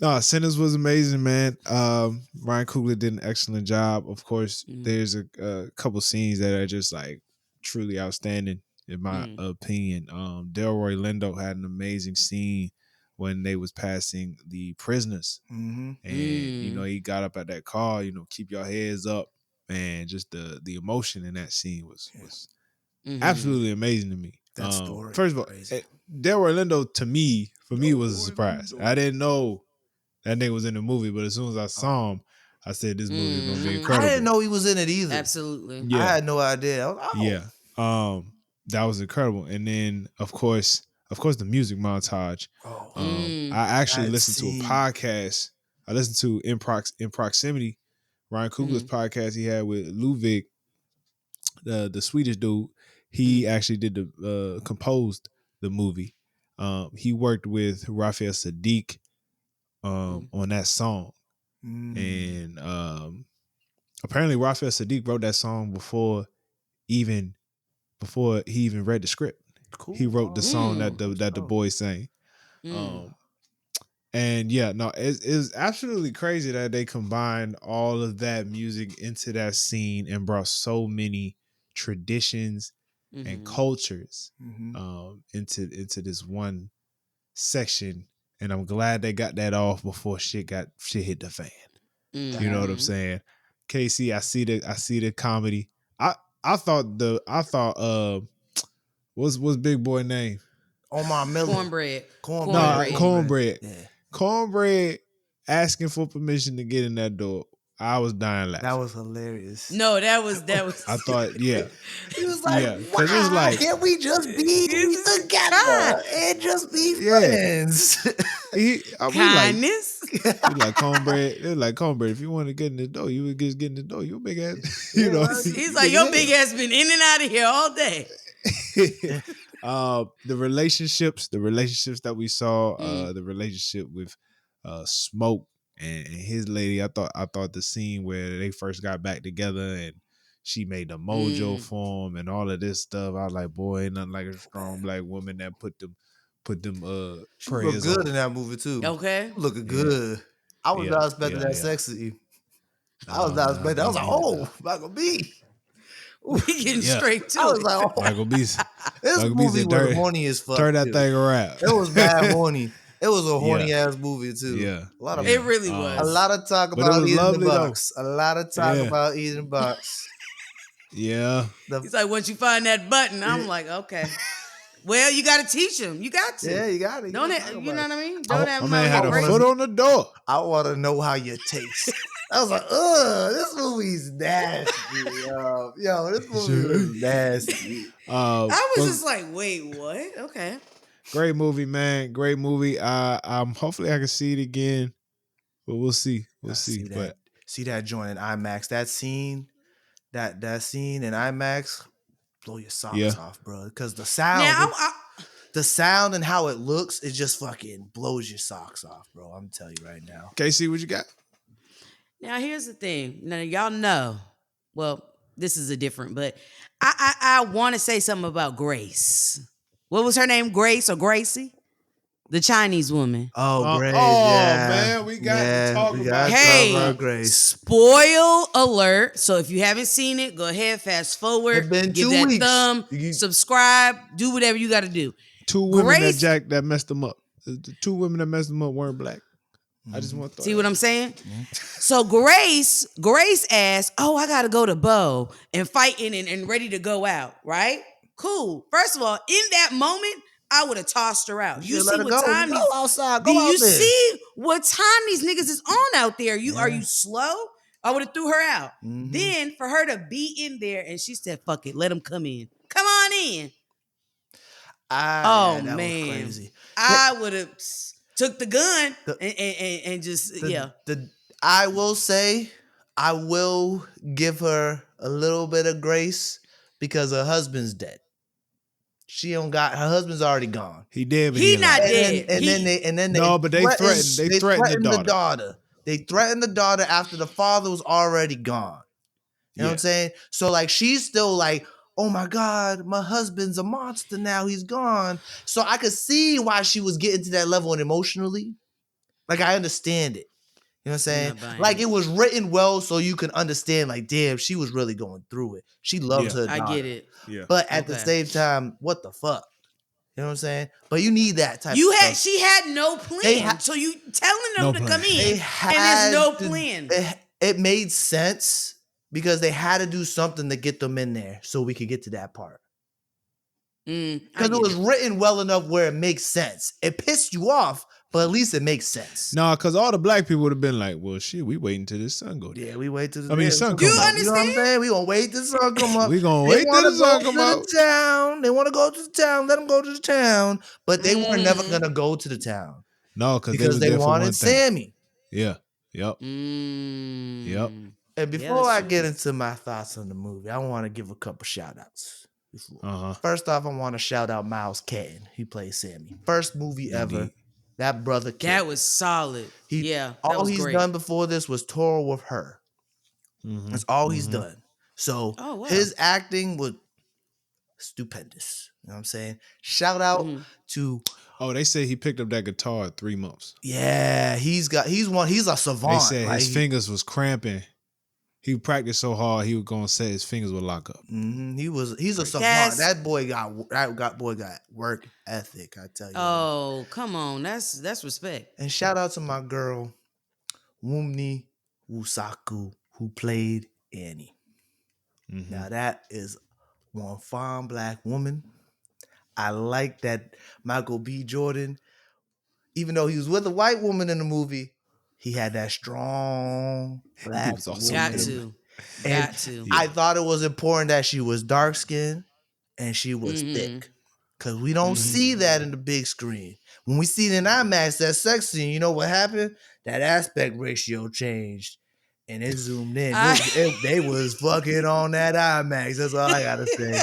No, Sinners was amazing, man. Ryan Coogler did an excellent job. Of course, there's a couple scenes that are just like truly outstanding in my opinion. Delroy Lindo had an amazing scene when they was passing the prisoners, Mm-hmm. and he got up at that call. Keep your heads up, and just the emotion in that scene was absolutely amazing to me. That story. First of all, Crazy. Delroy Lindo to me, for me, was a surprise. I didn't know that nigga was in the movie, but as soon as I saw him, I said this movie is gonna be incredible. I didn't know he was in it either. Absolutely. I had no idea. I was like, Yeah. That was incredible. And then of course the music montage. I actually listened to a podcast. I listened to In Proximity, Ryan Coogler's podcast he had with Ludwig, the Swedish dude. He actually did the composed the movie. He worked with Raphael Sadiq on that song. And apparently Raphael Sadiq wrote that song before he even read the script. cool. He wrote the song that the boys sang. And yeah, no, it's absolutely crazy that they combined all of that music into that scene and brought so many traditions and cultures into this one section. And I'm glad they got that off before shit hit the fan. You know what I'm saying? Casey, I see the comedy. I thought what's big boy name? Omar Miller. Cornbread. Cornbread. Yeah. Cornbread asking for permission to get in that door. I was dying laughing. That was hilarious. No, that was. I thought, yeah. He was like, Yeah, 'cause it was like- can't we just be together and just be Yeah. friends? Kindness. We like Cornbread. It was like Cornbread. If you want to get in the door, you would just get in the door. You big ass. You know. He's like, your big ass been in and out of here all day. The relationships that we saw, the relationship with Smoke and his lady. I thought the scene where they first got back together and she made the mojo for him and all of this stuff. I was like, boy, ain't nothing like a strong black woman that put them She looked prayers good on. in that movie too. Okay. Looking good. I was not expecting that sexy. I was not expecting. I was like, oh, Michael B. We getting straight to I was it. like, oh, Michael B's. this Michael movie said, was horny as fuck. Turn that too. thing around. It was bad horny. It was a horny ass movie too. Yeah. A lot of It really was. a lot of talk But it about was eating lovely, the though. box. A lot of talk Yeah. about eating the box. Yeah. He's like, once you find that button, I'm like, okay. Well, you got to teach him. You got to. Yeah, you got it. Don't it? You know what I mean? Don't have My him man had out a here foot crazy. on the door. I want to know how you taste. I was like, ugh, this movie's nasty. Yo, this movie is nasty. I was just like, wait, what? Okay. Great movie, man. Great movie. Hopefully I can see it again, but we'll see. We'll see. But See that joint in IMAX. That scene in IMAX, blow your socks off, bro. Because the sound, Now, the sound and how it looks, it just fucking blows your socks off, bro. I'm telling you right now. Casey, what you got? now here's the thing. Now y'all know. Well, this is a different, but I want to say something about Grace. What was her name? Grace or Gracie? The Chinese woman. Oh, Grace, oh yeah. man, we got to talk we about gotta this. talk about Hey, Grace. spoil alert. So if you haven't seen it, go ahead, fast forward, It's been give 2 that weeks. thumb, subscribe, do whatever you got to do. 2 women Grace, that messed them up. The 2 women that messed them up weren't black. I just want to see what I'm saying? So Grace asked, "Oh, I got to go to Bo and fighting and ready to go out, right? Cool. First of all, in that moment, I would have tossed her out. You should let see her what go. time Go these outside. do Go you out there. see what time these niggas is on out there? Are Yeah. you slow? I would have threw her out. Mhm. Then for her to be in there and she said, "Fuck it, let him come in. Come on in." Yeah, that was man, crazy. I would have took the gun The- and just I will say, I will give her a little bit of grace because her husband's dead. She don't got her husband's already gone. He dead, but He ain't not alive. dead. And then No, but they threatened the daughter. They threatened the daughter after the father was already gone. You know what I'm saying? So like she's still like, oh my God, my husband's a monster now. He's gone. So I could see why she was getting to that level and emotionally. Like I understand it. You know what I'm saying? not buying Like it. it was written well so you can understand, like, damn, she was really going through it. She loves her daughter. I get it. Yeah. But at the Okay. same time, what the fuck? You know what I'm saying? But you need that type You of had stuff. she had no plan. So you telling them No to plan. come in They and had there's no to- plan. It made sense because they had to do something to get them in there so we could get to that part. Because it was written well enough where it makes sense. It pissed you off, but at least it makes sense. Nah, because all the black people would have been like, well, shit, we waiting till the sun go down. Yeah, we wait till the sun You come up. You know what I'm saying? We gonna wait till the sun come up. We gonna They wait till wanna the sun go come to out. the town. They want to go to the town. Let them go to the town. But they were never gonna go to the town No, because because they they was there for one wanted thing. Sammy. Yeah. Yep. And Yeah, before that's I true. get into my thoughts on the movie, I want to give a couple shout outs. Uh-huh. First off, I want to shout out Miles Catton. He plays Sammy. First movie ever. Indeed. That brother killed. That was solid. That all was he's great. done before this was tour with her. Mhm. That's all he's done. So Oh, wow. his acting was stupendous. You know what I'm saying? Shout out to Oh, they say he picked up that guitar at 3 months. he's a savant. They said his Like, fingers was cramping. He practiced so hard he was gonna say his fingers would lock up. he's a savant. That boy got work ethic, I tell you. Oh, come on. That's respect. And shout out to my girl, Wumni Wusaku, who played Annie. Mhm. Now that is one fine black woman. I like that Michael B. Jordan, even though he was with a white woman in the movie, he had that strong black was also woman. Got to. And Got to. I thought it was important that she was dark skinned and she was thick. Because we don't see that in the big screen. When we see it in IMAX, that sex scene, you know what happened? That aspect ratio changed. And it zoomed in. They was fucking on that IMAX. That's all I gotta say.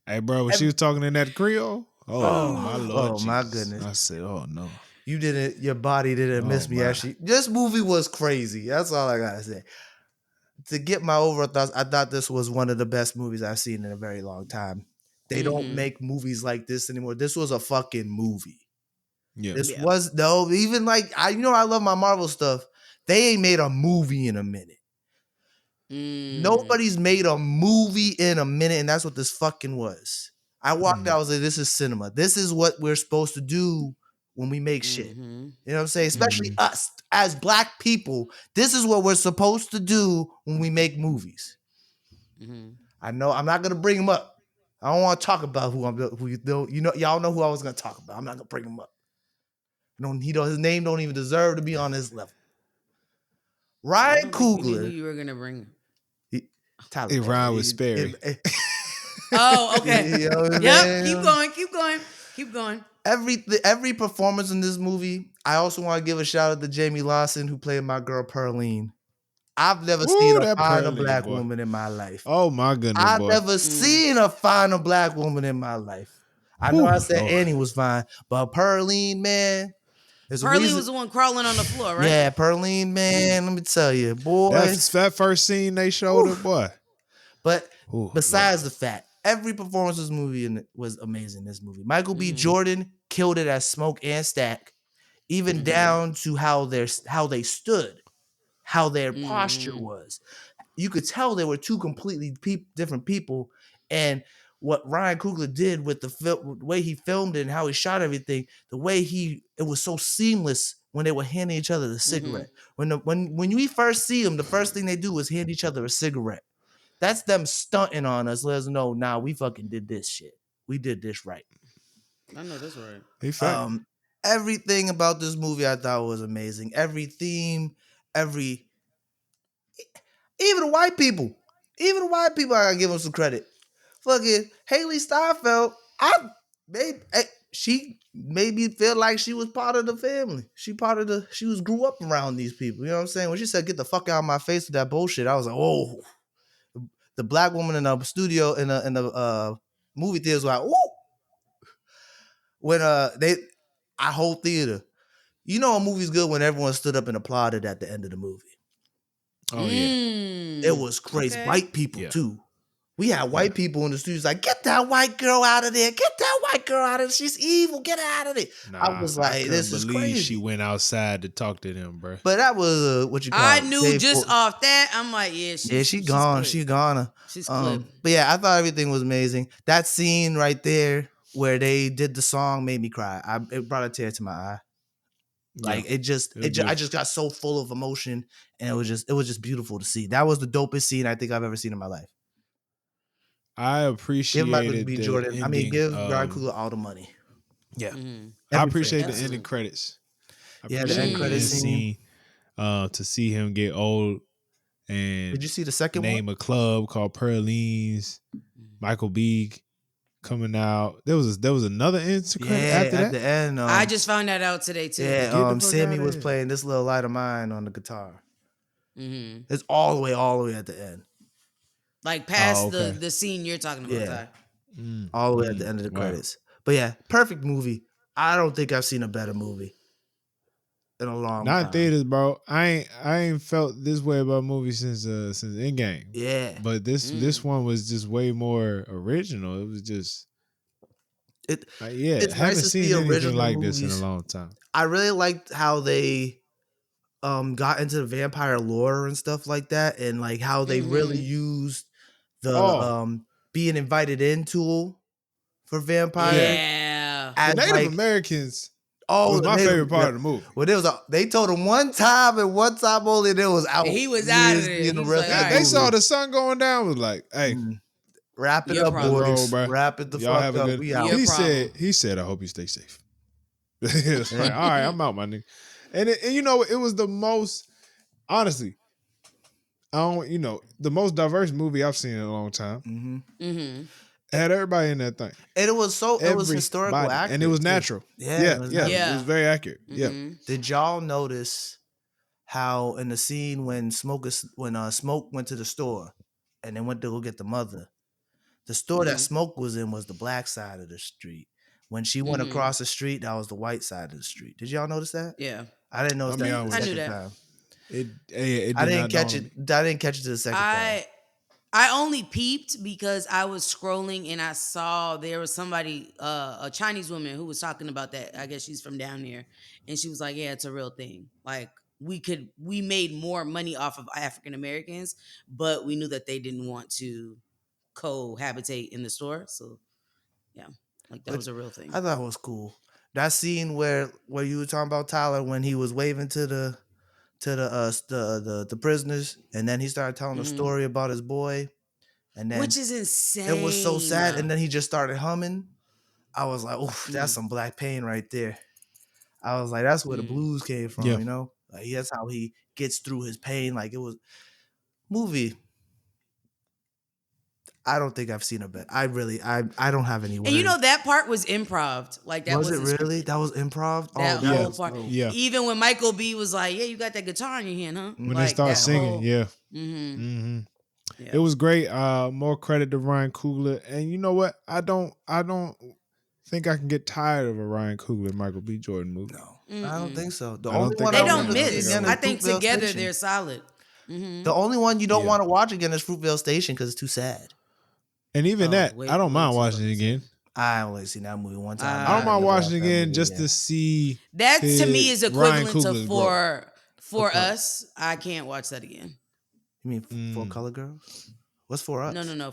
Hey, bro, when she was talking in that Creole, my Lord, oh, my Jesus. goodness. I said, oh no. Your body didn't miss me. my. Actually, this movie was crazy. That's all I gotta say. To get my overall thoughts, I thought this was one of the best movies I've seen in a very long time. They don't make movies like this anymore. This was a fucking movie. Yeah. This was even like I love my Marvel stuff. They ain't made a movie in a minute. Nobody's made a movie in a minute, and that's what this fucking was. I walked out, I was like, this is cinema. This is what we're supposed to do when we make shit. You know what I'm saying? Especially us as black people. This is what we're supposed to do when we make movies. I know I'm not gonna bring him up. I don't want to talk about y'all know who I was gonna talk about. I'm not gonna bring him up. His name don't even deserve to be on this level. Ryan Coogler. Who you were gonna bring? Tyler It Perry. rhymed with Sperry. Oh, okay. You know what I'm Yep. saying? Keep going. Every performance in this movie, I also want to give a shout out to Jamie Lawson, who played my girl Pearline. I've never seen a finer black woman in my life. Oh my goodness, I've boy. never seen a finer black woman in my life. I know I said Lord. Annie was fine, but Pearline, man. Pearline was the one crawling on the floor, right? Yeah, Pearline, man. Let me tell you, boy. That first scene they showed her, boy. But besides the fact, Every performance of this movie was amazing. This movie, Michael B. Mhm. Jordan killed it as Smoke and Stack, even down to how they stood, how their posture was. You could tell they were two completely different people, and what Ryan Coogler did with the way he filmed it and how he shot everything, the way it was so seamless when they were handing each other the cigarette. When you first see them, the first thing they do is hand each other a cigarette. That's them stunting on us, let us know, nah, we fucking did this shit. We did this right. I know that's right. He fact. Everything about this movie I thought was amazing. Every theme, even the white people, I gotta give them some credit. Fucking Haley Steinfeld, she made me feel like she was part of the family. She grew up around these people. You know what I'm saying? When she said, "Get the fuck out of my face" with that bullshit, I was like, "Oh." The black woman in the studio in the movie theater was like, "Ooh." When our whole theater, you know, a movie's good when everyone stood up and applauded at the end of the movie. Oh yeah. It was crazy. Okay. White people too. We had white people in the studios like, "Get that white girl out of there! Get that white girl out of there! She's evil! Get her out of there!" Nah, I was like, "This is crazy." she went outside to talk to them, bro. But that was what you call I it. knew just off that. I'm like, yeah, she gone. Clipped. She gone. She's clipped. But yeah, I thought everything was amazing. That scene right there where they did the song made me cry. It brought a tear to my eye. Like I just got so full of emotion, and it was just beautiful to see. That was the dopest scene I think I've ever seen in my life. I appreciated Give B. the Jordan. ending. Give Ryan Coogler all the money. Yeah, Mm-hmm. I appreciate the ending credits. The end credits scene. To see him get old. And did you see the second name one? a club called Pearlines. Michael B. coming out. There was another end credit after that. At the end. I just found that out today too. Yeah, Sammy was playing "This Little Light of Mine" on the guitar. Mm-hmm. It's all the way at the end. Like past the scene you're talking about. Yeah. All the way at the end of the credits. But yeah, perfect movie. I don't think I've seen a better movie in a long time. Not theaters, bro. I ain't felt this way about movies since Endgame. Yeah. But this one was just way more original. It was just it's haven't nice to seen see anything original like movies. this in a long time. I really liked how they got into the vampire lore and stuff like that, and like how they really used the being invited in tool for vampires. Yeah. The Native Americans was my favorite part of the movie. Well, they told him one time and one time only, and it was out. He was out of there. They saw the sun going down, was like, "Hey, wrap it up, boys. Wrap it the Y'all fuck have up. A good, we out." He said, "I hope you stay safe." It's like, all right, I'm out, my nigga. And you know, it was the most, honestly, the most diverse movie I've seen in a long time. Mm-hmm. It had everybody in that thing. And it was historical accurate. And it was natural. It was very accurate. Mm-hmm. Yeah. Did y'all notice how in the scene when Smoke went to the store and then went to go get the mother, the store that Smoke was in was the black side of the street. When she went across the street, that was the white side of the street. Did y'all notice that? Yeah. I didn't notice that the second knew that. time. I didn't catch it. I didn't catch it to the second time. I only peeped because I was scrolling and I saw there was somebody, a Chinese woman who was talking about that. I guess she's from down there. And she was like, yeah, it's a real thing. Like we made more money off of African Americans, but we knew that they didn't want to cohabitate in the store. So yeah, like that was a real thing. I thought it was cool. That scene where you were talking about Tyler when he was waving to the prisoners, and then he started telling the story about his boy, and then which is insane. It was so sad, and then he just started humming. I was like, "Oof, that's some black pain right there." I was like, "That's where the blues came from," you know. Like that's how he gets through his pain. Like it was movie. I don't think I've seen a bit. I don't have any words. And you know that part was improv. Like that was it really? That was improv. That whole part. Dope. Yeah. Even when Michael B was like, "Yeah, you got that guitar in your hand, huh?" When they start singing, yeah. It was great. More credit to Ryan Coogler. And you know what? I don't think I can get tired of a Ryan Coogler Michael B. Jordan movie. No, I don't think so. The only one they don't miss. I think together they're solid. The only one you don't want to watch again is Fruitvale Station because it's too sad. And even that, I don't Wait mind till you watching it fucking say again. it. I only seen that movie one time. I don't I mind never watching watched it that again movie just again. to see That to me is Ryan equivalent to Coogler's growth. for Okay. us. I can't watch that again. You mean For Color Girls? What's For Us? No.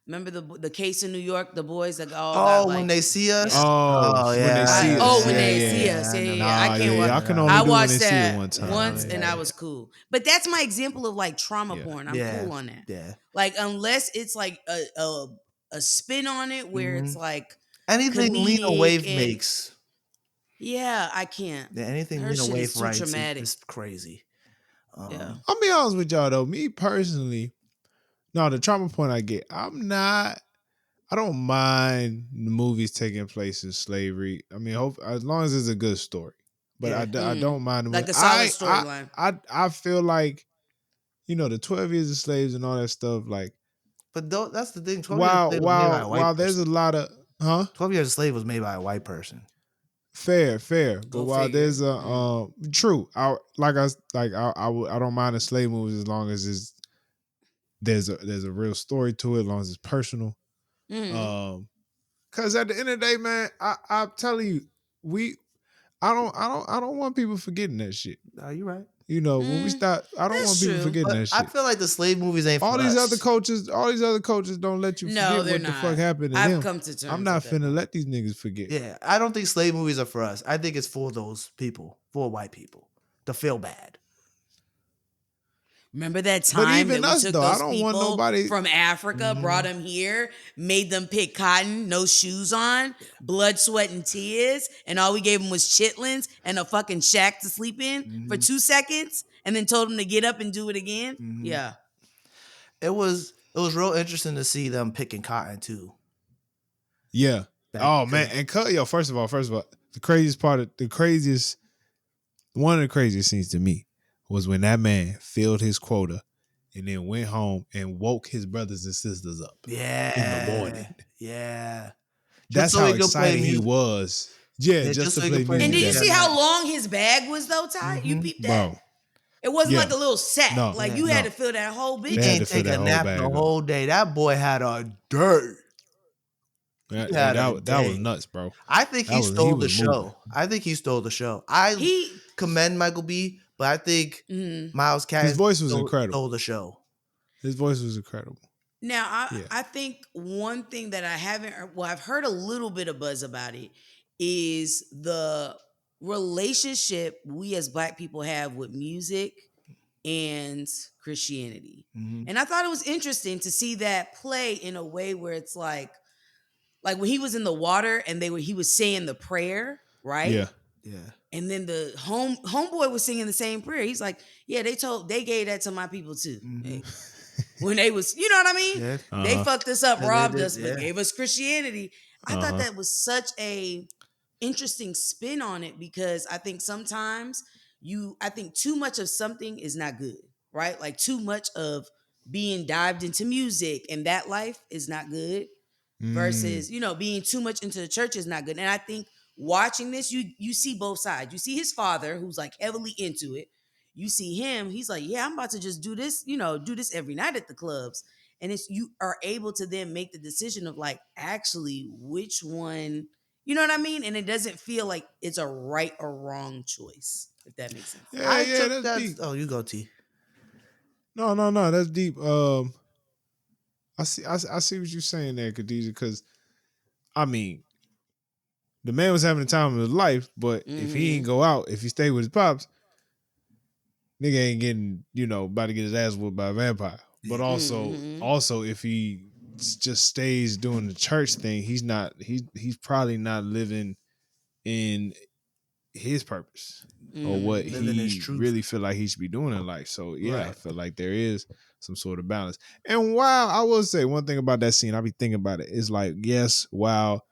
Remember the case in New York, the boys that all got Oh, like when they see us. Yeah. Oh When they yeah. see I- us. when Yeah, they yeah, see yeah. us, I never I Nah, can't yeah, watch. I can that. only I do when watched they see it that one time. once, Yeah, and yeah, I was cool. But that's my example of like trauma Yeah. porn. I'm Yeah. cool on that. Yeah. Like unless it's like a spin on it where it's like Anything Lena comedic Waithe and makes. yeah, I can't. Yeah, anything Her Lena shit is Waithe too writes traumatic. is crazy. Yeah. I'll be honest with y'all though. Me personally, no, the trauma point I get, I don't mind the movies taking place in slavery. I mean, as long as it's a good story. But Yeah. I don't mind the movie. Like a solid storyline. I feel like, the 12 years of slaves and all that stuff, like But that's the thing. 12 Years a Slave was made by a white while there's a person. lot of 12 Years a Slave was made by a white person. fair. But Go while figure. there's a true, I don't mind the slave movies as long as there's a real story to it, as long as it's personal. Mhm. Cause at the end of the day, man, I'm telling you, I don't want people forgetting that shit. No, you're right. When we start, I don't That's want people true. forgetting But that I shit. feel like the slave movies ain't All for these us. other coaches don't let you No, forget they're what the fuck not. happened to I've them. come to terms I'm not with that. finna let these niggas forget. Yeah, I don't think slave movies are for us. I think it's for those people, for white people, to feel bad. Remember that But time that even we us took though, I those don't want people nobody. from Africa, brought them here, made them pick cotton, no shoes on, blood, sweat, and tears, and all we gave them was chitlins and a fucking shack to sleep in for 2 seconds, and then told them to get up and do it again? Yeah. It was real interesting to see them picking cotton too. Yeah. Back Oh to- man, and first of all, one of the craziest scenes to me was when that man filled his quota and then went home and woke his brothers and sisters up Yeah. in the morning. Yeah. That's so how he could play excited he music. was. Yeah, Yeah, just to so he play could play music. And did you music see that how night. long his bag was though, Ty? You peeped that? Bro. It wasn't Yeah. like a little sack. No. Like Yeah. you had No. to fill that whole He bitch. They had ain't to fill take a that whole nap bag the up. whole day. That boy had a day. That was day. nuts, bro. I think he He stole the was show. moving. I think he stole the show. I He commend Michael B, but I think mhm. Miles Cass His voice was incredible. stole the show. His voice was incredible. Now, Yeah. I think one thing that I've heard a little bit of buzz about it, is the relationship we as Black people have with music and Christianity. And I thought it was interesting to see that play in a way where it's like when he was in the water and he was saying the prayer, right? Yeah. Yeah. And then the homeboy was singing the same prayer. He's like, yeah, they gave that to my people too. Hey, when they was, you know what I mean? Yeah. They fucked us up, Yeah, they robbed did, us, but yeah. gave us Christianity. I thought that was such a interesting spin on it, because I think sometimes I think too much of something is not good, right? Like too much of being dived into music and that life is not good, versus being too much into the church is not good. And I think watching this, you see both sides. You see his father, who's like heavily into it. You see him, he's like, yeah, I'm about to just do this, do this every night at the clubs. And you are able to then make the decision of like, actually, which one, you know what I mean? And it doesn't feel like it's a right or wrong choice, if that makes sense. Yeah, I yeah, took that's that. deep. Oh, you go, T. No, that's deep. I see what you're saying there, Khadijah, because I mean, the man was having the time of his life, but if he ain't go out, if he stay with his pops, nigga ain't getting, about to get his ass whooped by a vampire. But also if he just stays doing the church thing, he's probably not living in his purpose or what Living his he truth. really feel like he should be doing in life. So yeah, I Right. feel like there is some sort of balance. And while I will say one thing about that scene, I be thinking about it, is like, yes, while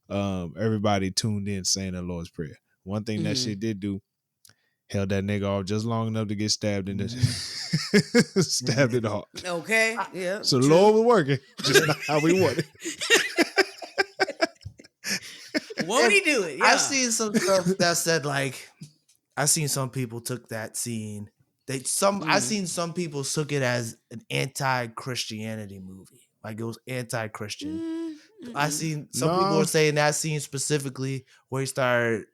everybody tuned in saying the Lord's Prayer, one thing that shit did do, held that nigga off just long enough to get stabbed in the stabbed in the heart. Okay. Yeah. So the true. Lord was working, just not how we wanted. Won't he do it? Yeah. I've seen some stuff that said like, I seen some people took that scene. I seen some people took it as an anti-Christianity movie. Like it was anti-Christian. I Mm-mm. seen some people were No. saying that scene specifically where he started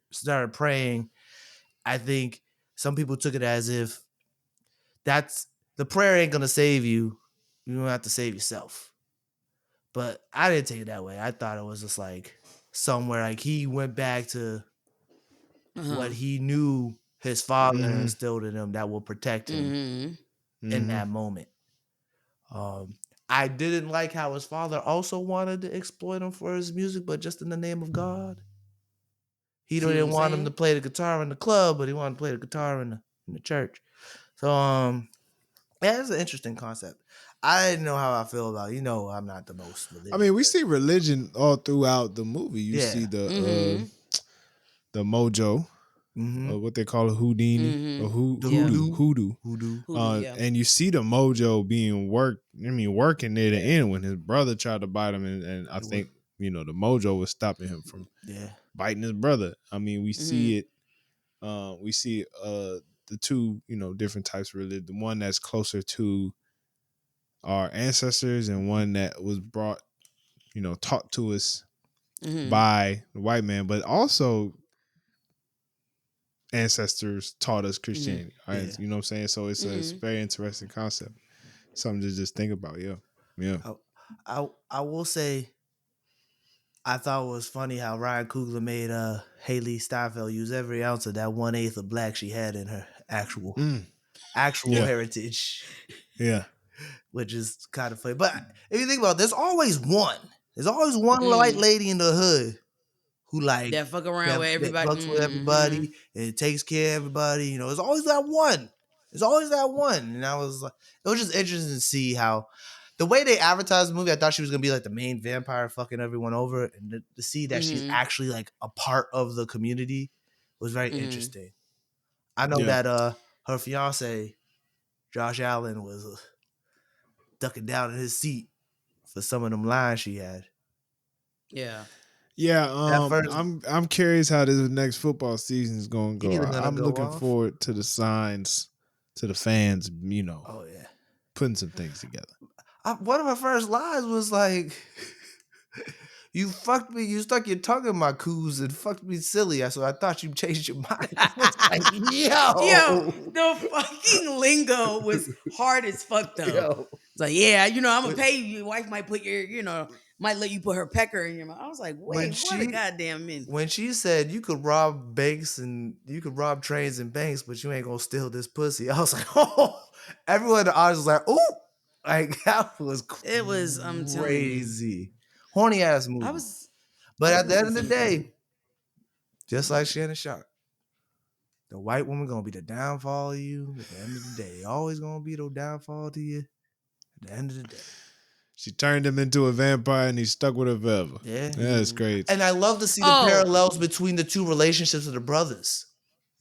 praying. I think some people took it as if that's the prayer ain't gonna save you. You don't have to save yourself. But I didn't take it that way. I thought it was just like somewhere like he went back to what he knew his father Mm-hmm. instilled in him that will protect him in Mm-hmm. that moment. Um, I didn't like how his father also wanted to exploit him for his music, but just in the name of God. He See what didn't I'm want him to saying? play the guitar in the club, but he wanted to play the guitar in the church. So yeah, it's an interesting concept. I didn't know how I feel about it. I'm not the most I religious. mean, we see religion all throughout the movie. You Yeah. see Mm-hmm. the mojo, Mm-hmm. or what they call a Houdini, or The Yeah. hoodoo. hoodoo. Hoodoo, yeah. And you see the mojo being worked. I mean, working near the end when his brother tried to bite him, and I It was, think the mojo was stopping him from yeah. biting his brother. I mean, we Mm-hmm. see it. We see the two different types of religion. The one that's closer to our ancestors, and one that was brought taught to us Mm-hmm. by the white man, but also ancestors taught us Mm-hmm. Christianity. Yeah. You know what I'm saying? So it's a Mm-hmm. very interesting concept. Something to just think about. Yeah. I will say I thought it was funny how Ryan Coogler made Haley Steinfeld use every ounce of that 1/8 of black she had in her actual Mm. actual Yeah. heritage, Yeah. which is kind of funny. But if you think about it, there's always one. There's always one white Mm-hmm. lady in the hood who like That fuck around with that everybody. fucks with Mm-hmm. everybody and takes care of everybody. There's always that one. There's always that one. And I was like, it was just interesting to see how the way they advertised the movie. I thought she was gonna be like the main vampire fucking everyone over, and to see that she's Mm-hmm. actually like a part of the community was very Mm-hmm. interesting. I know Yeah. that her fiance Josh Allen was ducking down in his seat for some of them lines she had. Yeah. Yeah. That first, I'm curious how this next football season is going to he go. either gonna I'm go looking off. forward to the signs, to the fans. Oh yeah. Putting some things together. One of her first lines was like, "You fucked me. You stuck your tongue in my coos and fucked me silly. So I thought you changed your mind." I was like, Yo, "Yo, the fucking lingo was hard as fuck though. yo." It's like, yeah, I'm gonna When, pay you. Your wife might put might let you put her pecker in your mouth. I was like, when wait, what a she goddamn minute. when she said you could rob banks and you could rob trains and banks, but you ain't gonna steal this pussy, I was like, oh, everyone in the audience was like, ooh, like that was It was, I'm telling you. crazy, horny ass I movie. was But I was at the end missing of the something. day, just like Shannon Sharpe, the white woman gonna be the downfall of you. At the end of the day, always gonna be the downfall to you. At the end of the day, She turned him into a vampire, and he stuck with her forever. yeah. That's great. And I love to see the Oh. parallels between the two relationships of the brothers.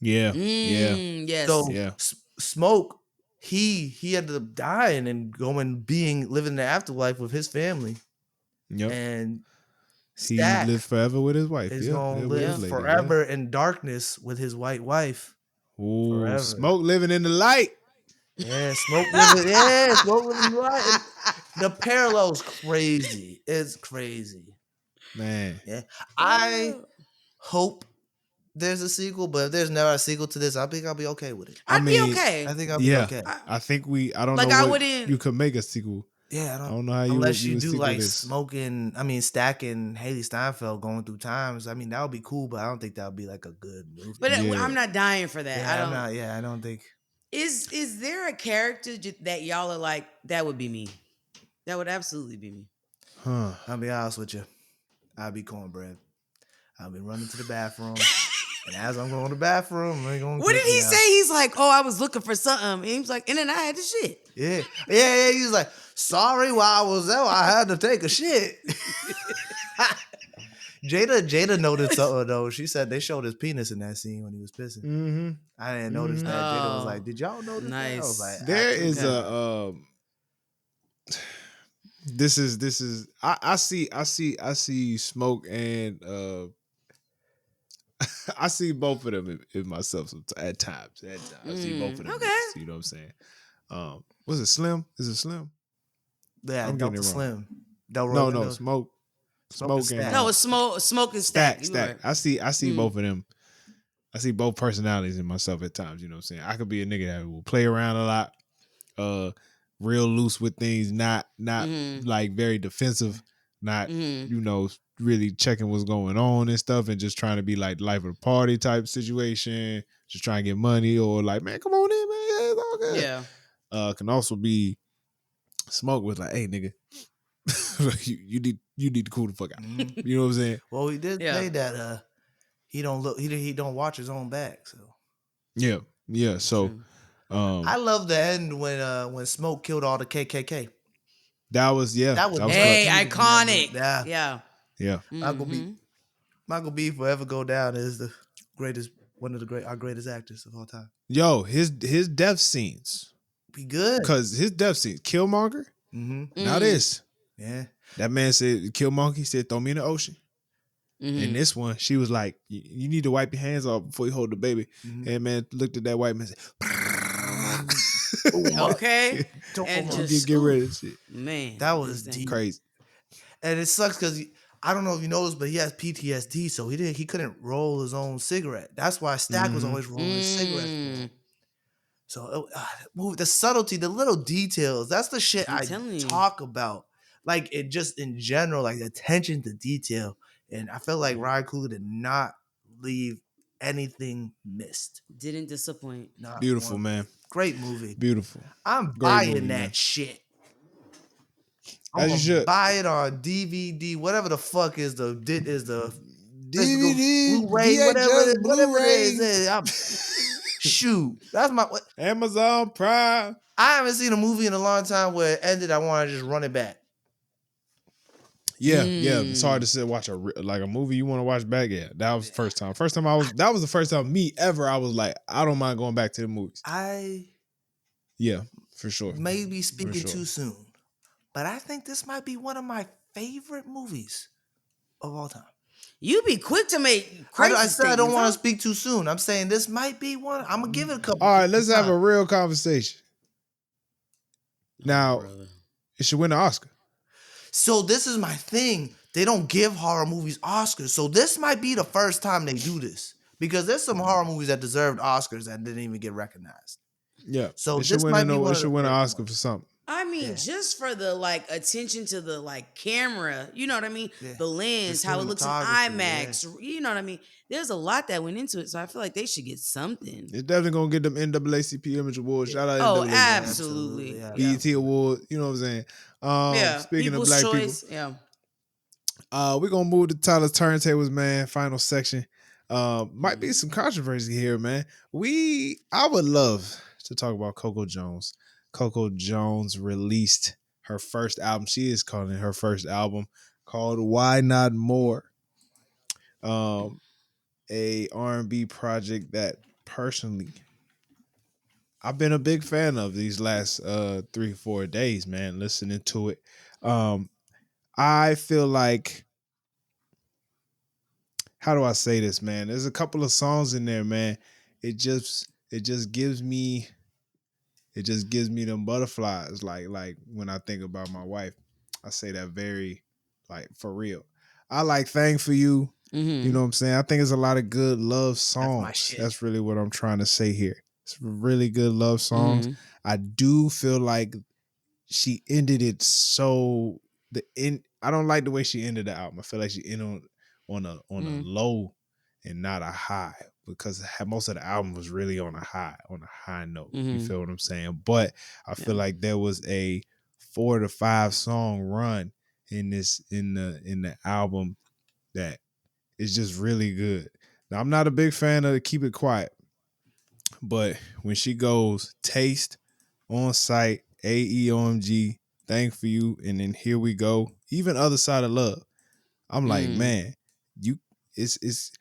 Yeah. Yeah. Yes. So Yeah. Smoke, he ended up dying and living the afterlife with his family, Yep. and He Stack lived forever with his wife. is Yeah. gonna Yeah, with his live Yeah. lady. forever in darkness with his white wife Yeah. Ooh, forever. Smoke living in the light. Yeah, Smoke living the light. And the parallel's crazy. It's crazy. Man. Yeah, I hope there's a sequel, but if there's never a sequel to this, I think I'll be okay with it. I I'd be mean, okay. I think I'll be yeah. okay. I think I don't Like know I what wouldn't. you could make a sequel. Yeah, I don't know how unless you would do sequel like this. stacking Haley Steinfeld going through times. I mean, that would be cool, but I don't think that would be like a good movie. But Yeah. I'm not dying for that. I Yeah, I'm don't. not. Yeah, I don't think. Is there a character that y'all are like that would be me? That would absolutely be me. Huh. I'll be honest with you. I'll be cornbread. I'll be running to the bathroom, and as I'm going to the bathroom, they're gonna What take did he me out. say? He's like, oh, I was looking for something. And he was like, and then I had the shit. Yeah. He was like, sorry, while I was there, I had to take a shit. Jada noticed something though. She said they showed his penis in that scene when he was pissing. Mm-hmm. I didn't notice that. Jada was like, Oh, "Did y'all notice that?" I was like, nice. There is "Absolutely Okay. not." this is I see Smoke and I see both of them in myself at times. I see both of them Okay. niggas, you know what I'm saying? Was it Slim? Is it Slim? Yeah, I'm getting it Delta wrong. Slim. Del No, Roy, no, no, Smoke and smoke and Stack. No, it's smoke and stack. You stack. right. I see Mm. both of them. I see both personalities in myself at times. You know what I'm saying? I could be a nigga that will play around a lot, real loose with things, not Mm-hmm. like very defensive, not Mm-hmm. really checking what's going on and stuff, and just trying to be like life of the party type situation, just trying to get money, or like, man, come on in, man, it's all good. Yeah. Can also be smoke with like, hey, nigga, you need to cool the fuck out. Mhm. You know what I'm saying? Well, he did Yeah. say that he don't look he don't watch his own back. So Yeah, yeah. So True. I love the end when Smoke killed all the KKK. that was That was Hey, clutch. beautiful in that movie. iconic. Yeah, Yeah. Yeah, Mm-hmm. Michael B forever go down as the greatest, one of our greatest actors of all time. yo, his death scenes, Be good. cause his death scenes, Killmonger. Mm-hmm. Now this, Yeah. that man said, Killmonger said, throw me in the ocean. Mm-hmm. In this one, she was like, you need to wipe your hands off before you hold the baby. Mhm. And man looked at that white man and said, Okay. Don't And almost- just get rid of this shit. man, That was this thing. deep. Crazy. And it sucks because I don't know if you noticed, but he has PTSD, so he couldn't roll his own cigarette. That's why Stack was Mhm. always rolling his cigarettes. Mm. So the subtlety, the little details, that's the shit I'm I telling you. talk about. Like it just in general, like attention to detail. And I feel like Ryan Coogler did not leave anything missed. Didn't disappoint. Not Beautiful, one. man. Great movie. Beautiful. I'm Great buying movie, that man. shit. I'm As you gonna should. buy it on DVD, whatever the fuck is the physical DVD, Blu-ray, whatever VHS, whatever it is. Blu-ray, Shoot, that's my. Amazon Prime. I haven't seen a movie in a long time where it ended. I want to just run it back. Yeah, yeah. It's hard to sit watch a movie you want to watch back. Yeah, that was the first time. That was the first time me ever. I was like, I don't mind going back to the movies. Yeah, for sure. Maybe speaking sure. too soon, but I think this might be one of my favorite movies of all time. You be quick to make crazy I said I don't statements, want huh? to speak too soon. I'm saying this might be one. I'm gonna give it a couple. All right, let's have a time. real conversation. Now, brother. it should win an Oscar. So this is my thing. They don't give horror movies Oscars. So this might be the first time they do this because there's some horror movies that deserved Oscars that didn't even get recognized. Yeah. So it should this win might be one it of should the win an first Oscar ones. for something. I mean, just for the like attention to the like camera, you know what I mean? Yeah. The lens, The how it looks in cinematography, IMAX, you know what I mean? There's a lot that went into it, so I feel like they should get something. It's definitely gonna get them NAACP Image Awards. Shout out Oh, NAACP. absolutely. Yeah. BET Award. You know what I'm saying? Yeah. Speaking People's of black choice. people, Yeah. we're gonna move to Tyler's turntables, man. Final section. Might be some controversy here, man. I would love to talk about Coco Jones. Coco Jones released her first album. She is calling it her first album called Why Not More. A R&B project that personally I've been a big fan of these last 3-4 days, man, listening to it. I feel like, how do I say this, man? There's a couple of songs in there, man. It just gives me them butterflies. Like when I think about my wife, I say that very like for real. I like Thing for You. You know what I'm saying? I think it's a lot of good love songs. That's really what I'm trying to say here. It's really good love songs. I do feel like she ended it so I don't like the way she ended the album. I feel like she ended on a low and not a high, because most of the album was really on a high note. You feel what I'm saying? But I feel like there was a 4 to 5 song run in the album that is just really good. Now, I'm not a big fan of Keep It Quiet, but when she goes Taste, On Site, AEOMG, Thank For You, and then Here We Go, even Other Side of Love, I'm like, man, it's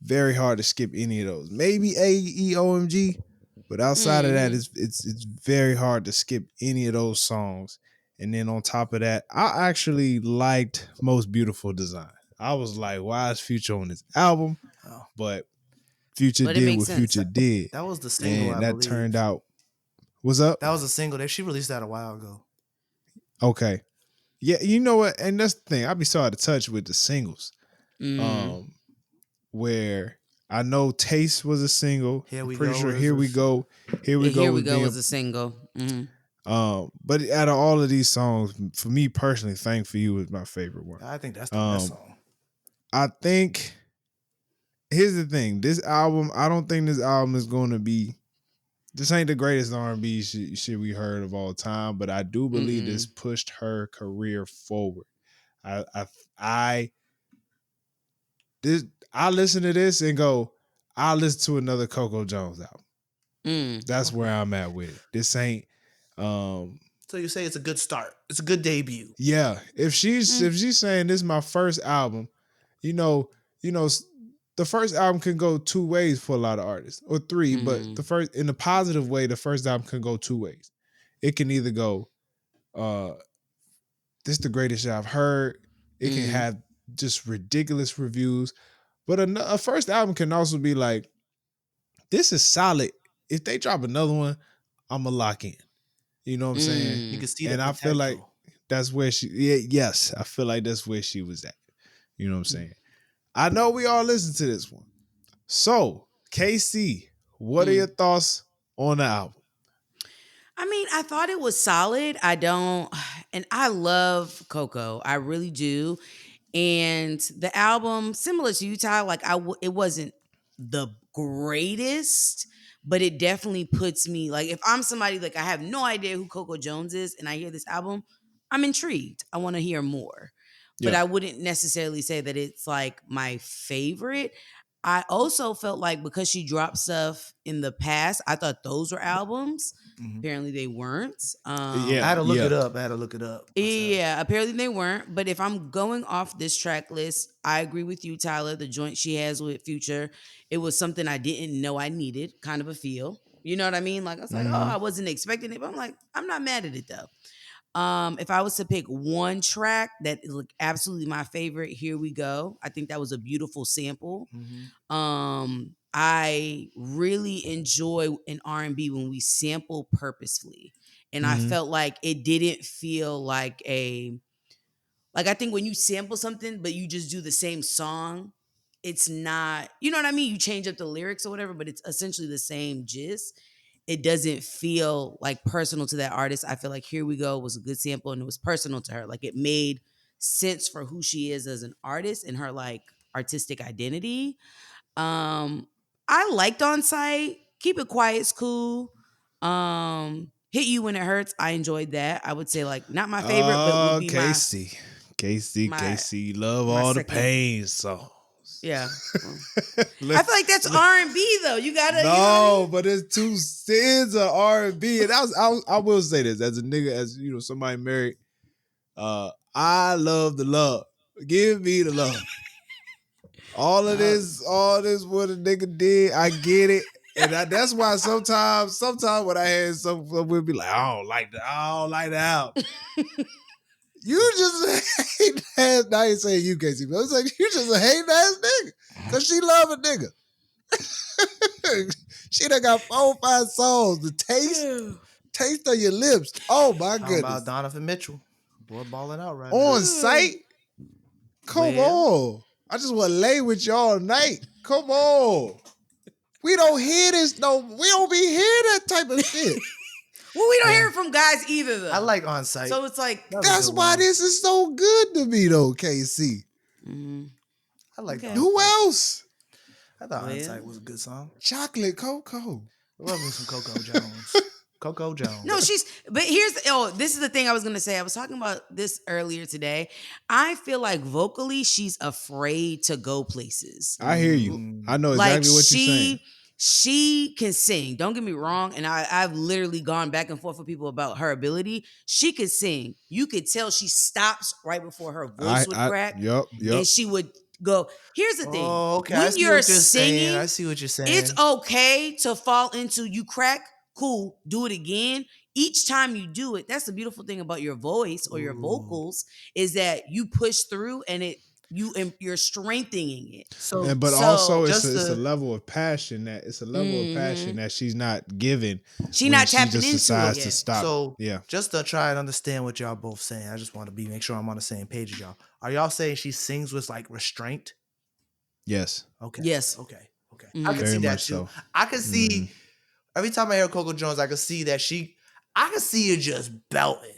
very hard to skip any of those. Maybe AEOMG, but outside of that, it's very hard to skip any of those songs. And then on top of that, I actually liked Most Beautiful Design. I was like, why is Future on this album? But Future did what Future did. That was the single, and I that believe. turned out. What's up? That was a single that she released that a while ago. Okay. Yeah, you know what? And that's the thing. I be so out of touch with the singles. Mm. Um, where I know Taste was a single. Here I'm we pretty go sure is Here a We Go. Here We Go Here We was Go being was a single. but out of all of these songs, for me personally, Thank For You is my favorite one. I think that's the best Um, song. I think here's the thing. This album, I don't think this album is gonna be this ain't the greatest R&B shit we heard of all time, but I do believe this Mm-mm. pushed her career forward. I I I this I listen to this and go, I'll listen to another Coco Jones album. Mm. That's where Okay. I'm at with it. This ain't So you say it's a good start. It's a good debut. yeah. Mm. If she's saying this is my first album, you know, you know, the first album can go two ways for a lot of artists, or three, but Mm. the first in a positive way, the first album can go two ways. It can either go, uh, this is the greatest shit I've heard. It can Mm. have just ridiculous reviews. But a first album can also be like, this is solid. If they drop another one, I'ma lock in. You know what I'm saying? You Mm. can see the And I feel like potential. that's where yes, I feel like that's where she was at. You know what I'm saying? I know we all listen to this one. So, KC, what are Mm. your thoughts on the album? I mean, I thought it was solid. I don't, and I love Coco. I really do. And the album, similar to you, Ty, like it wasn't the greatest, but it definitely puts me like if I'm somebody like I have no idea who Coco Jones is, and I hear this album, I'm intrigued. I want to hear more, but Yeah. I wouldn't necessarily say that it's like my favorite. I also felt like because she dropped stuff in the past, I thought those were albums. Mhm. Apparently, they weren't. I Yeah, had to look yeah. it up. I had to look it up myself. Yeah, apparently they weren't. But if I'm going off this track list, I agree with you, Tyler. The joint she has with Future, it was something I didn't know I needed, kind of a feel. You know what I mean? Like I was like, oh, Mm-hmm. I wasn't expecting it, but I'm like, I'm not mad at it though. If I was to pick one track that is like absolutely my favorite, Here We Go. I think that was a beautiful sample. Mm-hmm. I really enjoy an R&B when we sample purposefully. And I Mm-hmm. felt like it didn't feel like a like I think when you sample something but you just do the same song, it's not, you know what I mean? You change up the lyrics or whatever, but it's essentially the same gist. It doesn't feel like personal to that artist. I feel like Here We Go was a good sample and it was personal to her. Like it made sense for who she is as an artist and her like artistic identity. I liked On Site. Keep It Quiet's cool. Hit You When It Hurts. I enjoyed that. I would say like not my favorite, but would Oh, be KC. KC, my KC, you love my all the second. pain songs. Yeah. Well, I feel like that's Listen, R and B though. You gotta, you know what I no, mean? but it's two sins of R&B. And I will say this as a nigga, as you know, somebody married. I love the love. Give me the love. Uh, All this what a nigga did, I get it. And that's why sometimes when I had some would be like, I don't like the album. You just hate ass. I ain't saying you, Casey, but it's like you just a hate ass nigga. Cause she love a nigga. She done got 4 or 5 songs. The taste of your lips. Oh my Talking about goodness. Donovan Mitchell. Boy balling out right now. On site? Come well, on. I just want to lay with you all night. Come on. We don't hear this. No, we don't be hearing that type of shit. well, we don't Yeah. hear it from guys either though. I like On Site. So it's like, That was a That's good why one. this is so good to me, though, KC. I like Okay. Who else? I thought On Well. Site was a good song. Chocolate Coco. I love me some Coco Jones. Coco Jones. No, but this is the thing I was gonna say. I was talking about this earlier today. I feel like vocally, she's afraid to go places. I hear you. I know Like exactly what you're saying. she can sing. Don't get me wrong. And I've literally gone back and forth with people about her ability. She could sing. You could tell she stops right before her voice would crack. Yep. And she would go. Here's the thing. Oh, okay. I When see you're what you're saying. singing, I see what you're saying. it's okay to fall into you crack. Cool. Do it again. Each time you do it, that's the beautiful thing about your voice or your Ooh. vocals is that you push through and it You're strengthening it. But So also it's just a to- level of passion that she's not given. She when not she tapping just into decides it to yet. stop. So Yeah. just to try and understand what y'all both saying, I just want to make sure I'm on the same page as y'all. Are y'all saying she sings with like restraint? Yes. Okay. Yes. Okay. Mhm. I can Very see that much too. so. I can see every time I hear Coco Jones, I can see that I can see her just belting,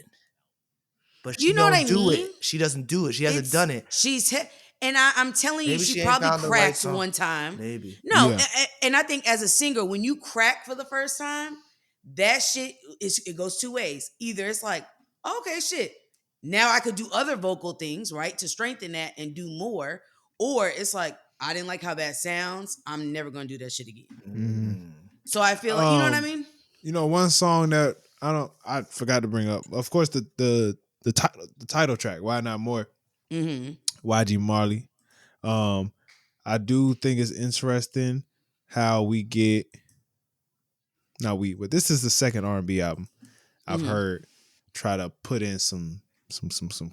but she You know what don't I do mean? it. She doesn't do it. She hasn't done it. And I'm telling you, Maybe she she ain't probably found the right cracked song. one time. Maybe. No, Yeah. and I think as a singer, when you crack for the first time, that shit it goes two ways. Either it's like, okay, shit, now I could do other vocal things, right, to strengthen that and do more, or it's like, I didn't like how that sounds. I'm never gonna do that shit again. Mhm. So I feel like, you know what I mean? One song that I forgot to bring up. Of course, the title track, Why Not More, Mm-hmm. YG Marley. I do think it's interesting how we get but this is the second R&B album I've Mhm. heard try to put in some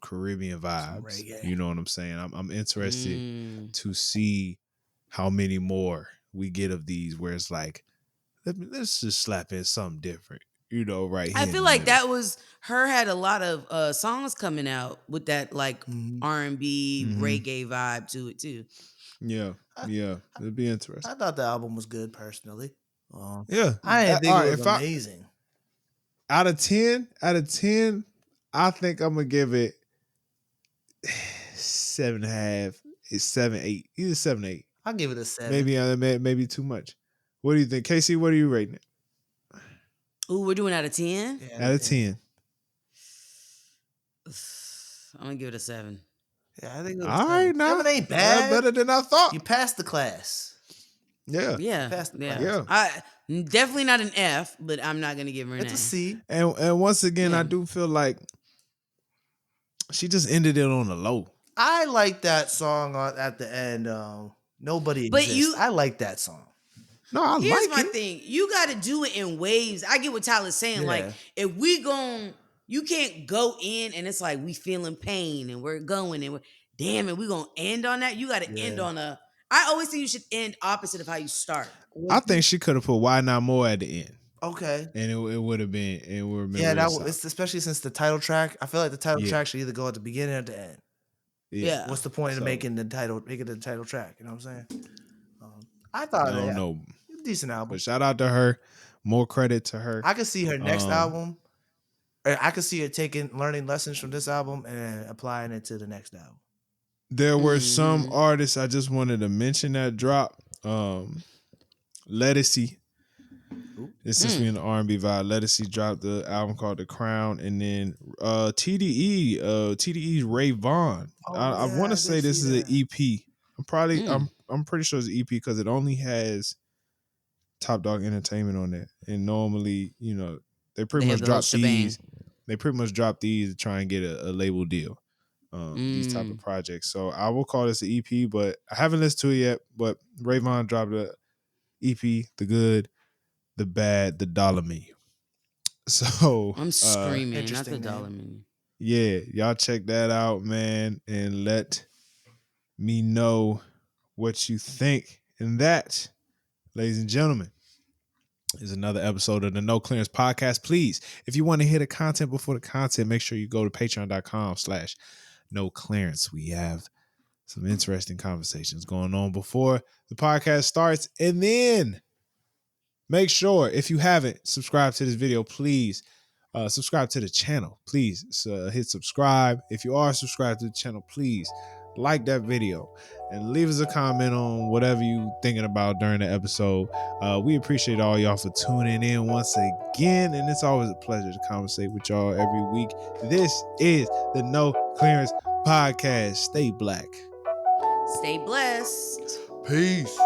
Caribbean vibes. reggae. You know what I'm saying? I'm interested Mm. to see how many more we get of these where it's like, let's just slap in something different. Right here. I in feel the like middle. that was her had a lot of songs coming out with that like Mhm. R&B Mhm. reggae vibe to it too. Yeah. It'd be interesting. I thought the album was good personally. Yeah. I didn't think All it right, was if I amazing. out of 10, I think I'm gonna give it 7.5. It's 7.8. Either 7.8. I'll give it a 7. Maybe too much. What do you think, Casey? What are you rating it? Ooh, we're doing out of 10? Yeah, Out of 10. I'm gonna give it a 7. Yeah, I think it was All 7. right, now 7 ain't that's bad. better than I thought. You passed the class. Yeah. Yeah. Passed the Yeah. class. Yeah. I definitely not an F, but I'm not gonna give her an It's a A. C. And once again, Yeah. I do feel like she just ended it on a low. I like that song at the end. Nobody But exists. I like that song. No, I Here's like my it. thing. You got to do it in waves. I get what Tyler's saying. Yeah. Like, if we you can't go in and it's like we feeling pain and we're going and damn it, we gonna end on that. You got to end Yeah. on I always think you should end opposite of how you start. I think she could have put Why Not More at the end. Okay. And it would have been Yeah, real solid. it's especially since the title track. I feel like the title Yeah. track should either go at the beginning or the end. Yeah. What's the point of So- making the title track? You know what I'm saying? I I thought don't know. decent album. But shout out to her. More credit to her. I could see her next album. Or I could see her learning lessons from this album and applying it to the next album. There were some Mhm. artists I just wanted to mention that drop. Lettucey. Since we in the R&B vibe, Lettucey dropped the album called The Crown, and then TDE's Ray Vaughn. I want to say this is an EP. I'm pretty sure it's an EP because it only has Top Dog Entertainment on it, and normally they pretty They much have the whole drop shebang. these. They pretty much drop these to try and get a label deal. These type of projects. So I will call this an EP, but I haven't listened to it yet. But Ray Vaughn dropped a EP, The Good, The Bad, The Dollar Menu. So I'm screaming, not the interesting dollar name. menu. yeah, y'all check that out, man, and let me know what you think. And that, ladies and gentlemen, is another episode of the No Clearance Podcast. Please, if you want to hear the content before the content, make sure you go to patreon.com/No Clearance. We have some interesting conversations going on before the podcast starts. And then make sure, if you haven't subscribed to this video, please subscribe to the channel. Please hit subscribe. If you are subscribed to the channel, please like that video and leave us a comment on whatever you thinking about during the episode. We appreciate all y'all for tuning in once again, and it's always a pleasure to conversate with y'all every week. This is the No Clearance Podcast. Stay black. Stay blessed. Peace.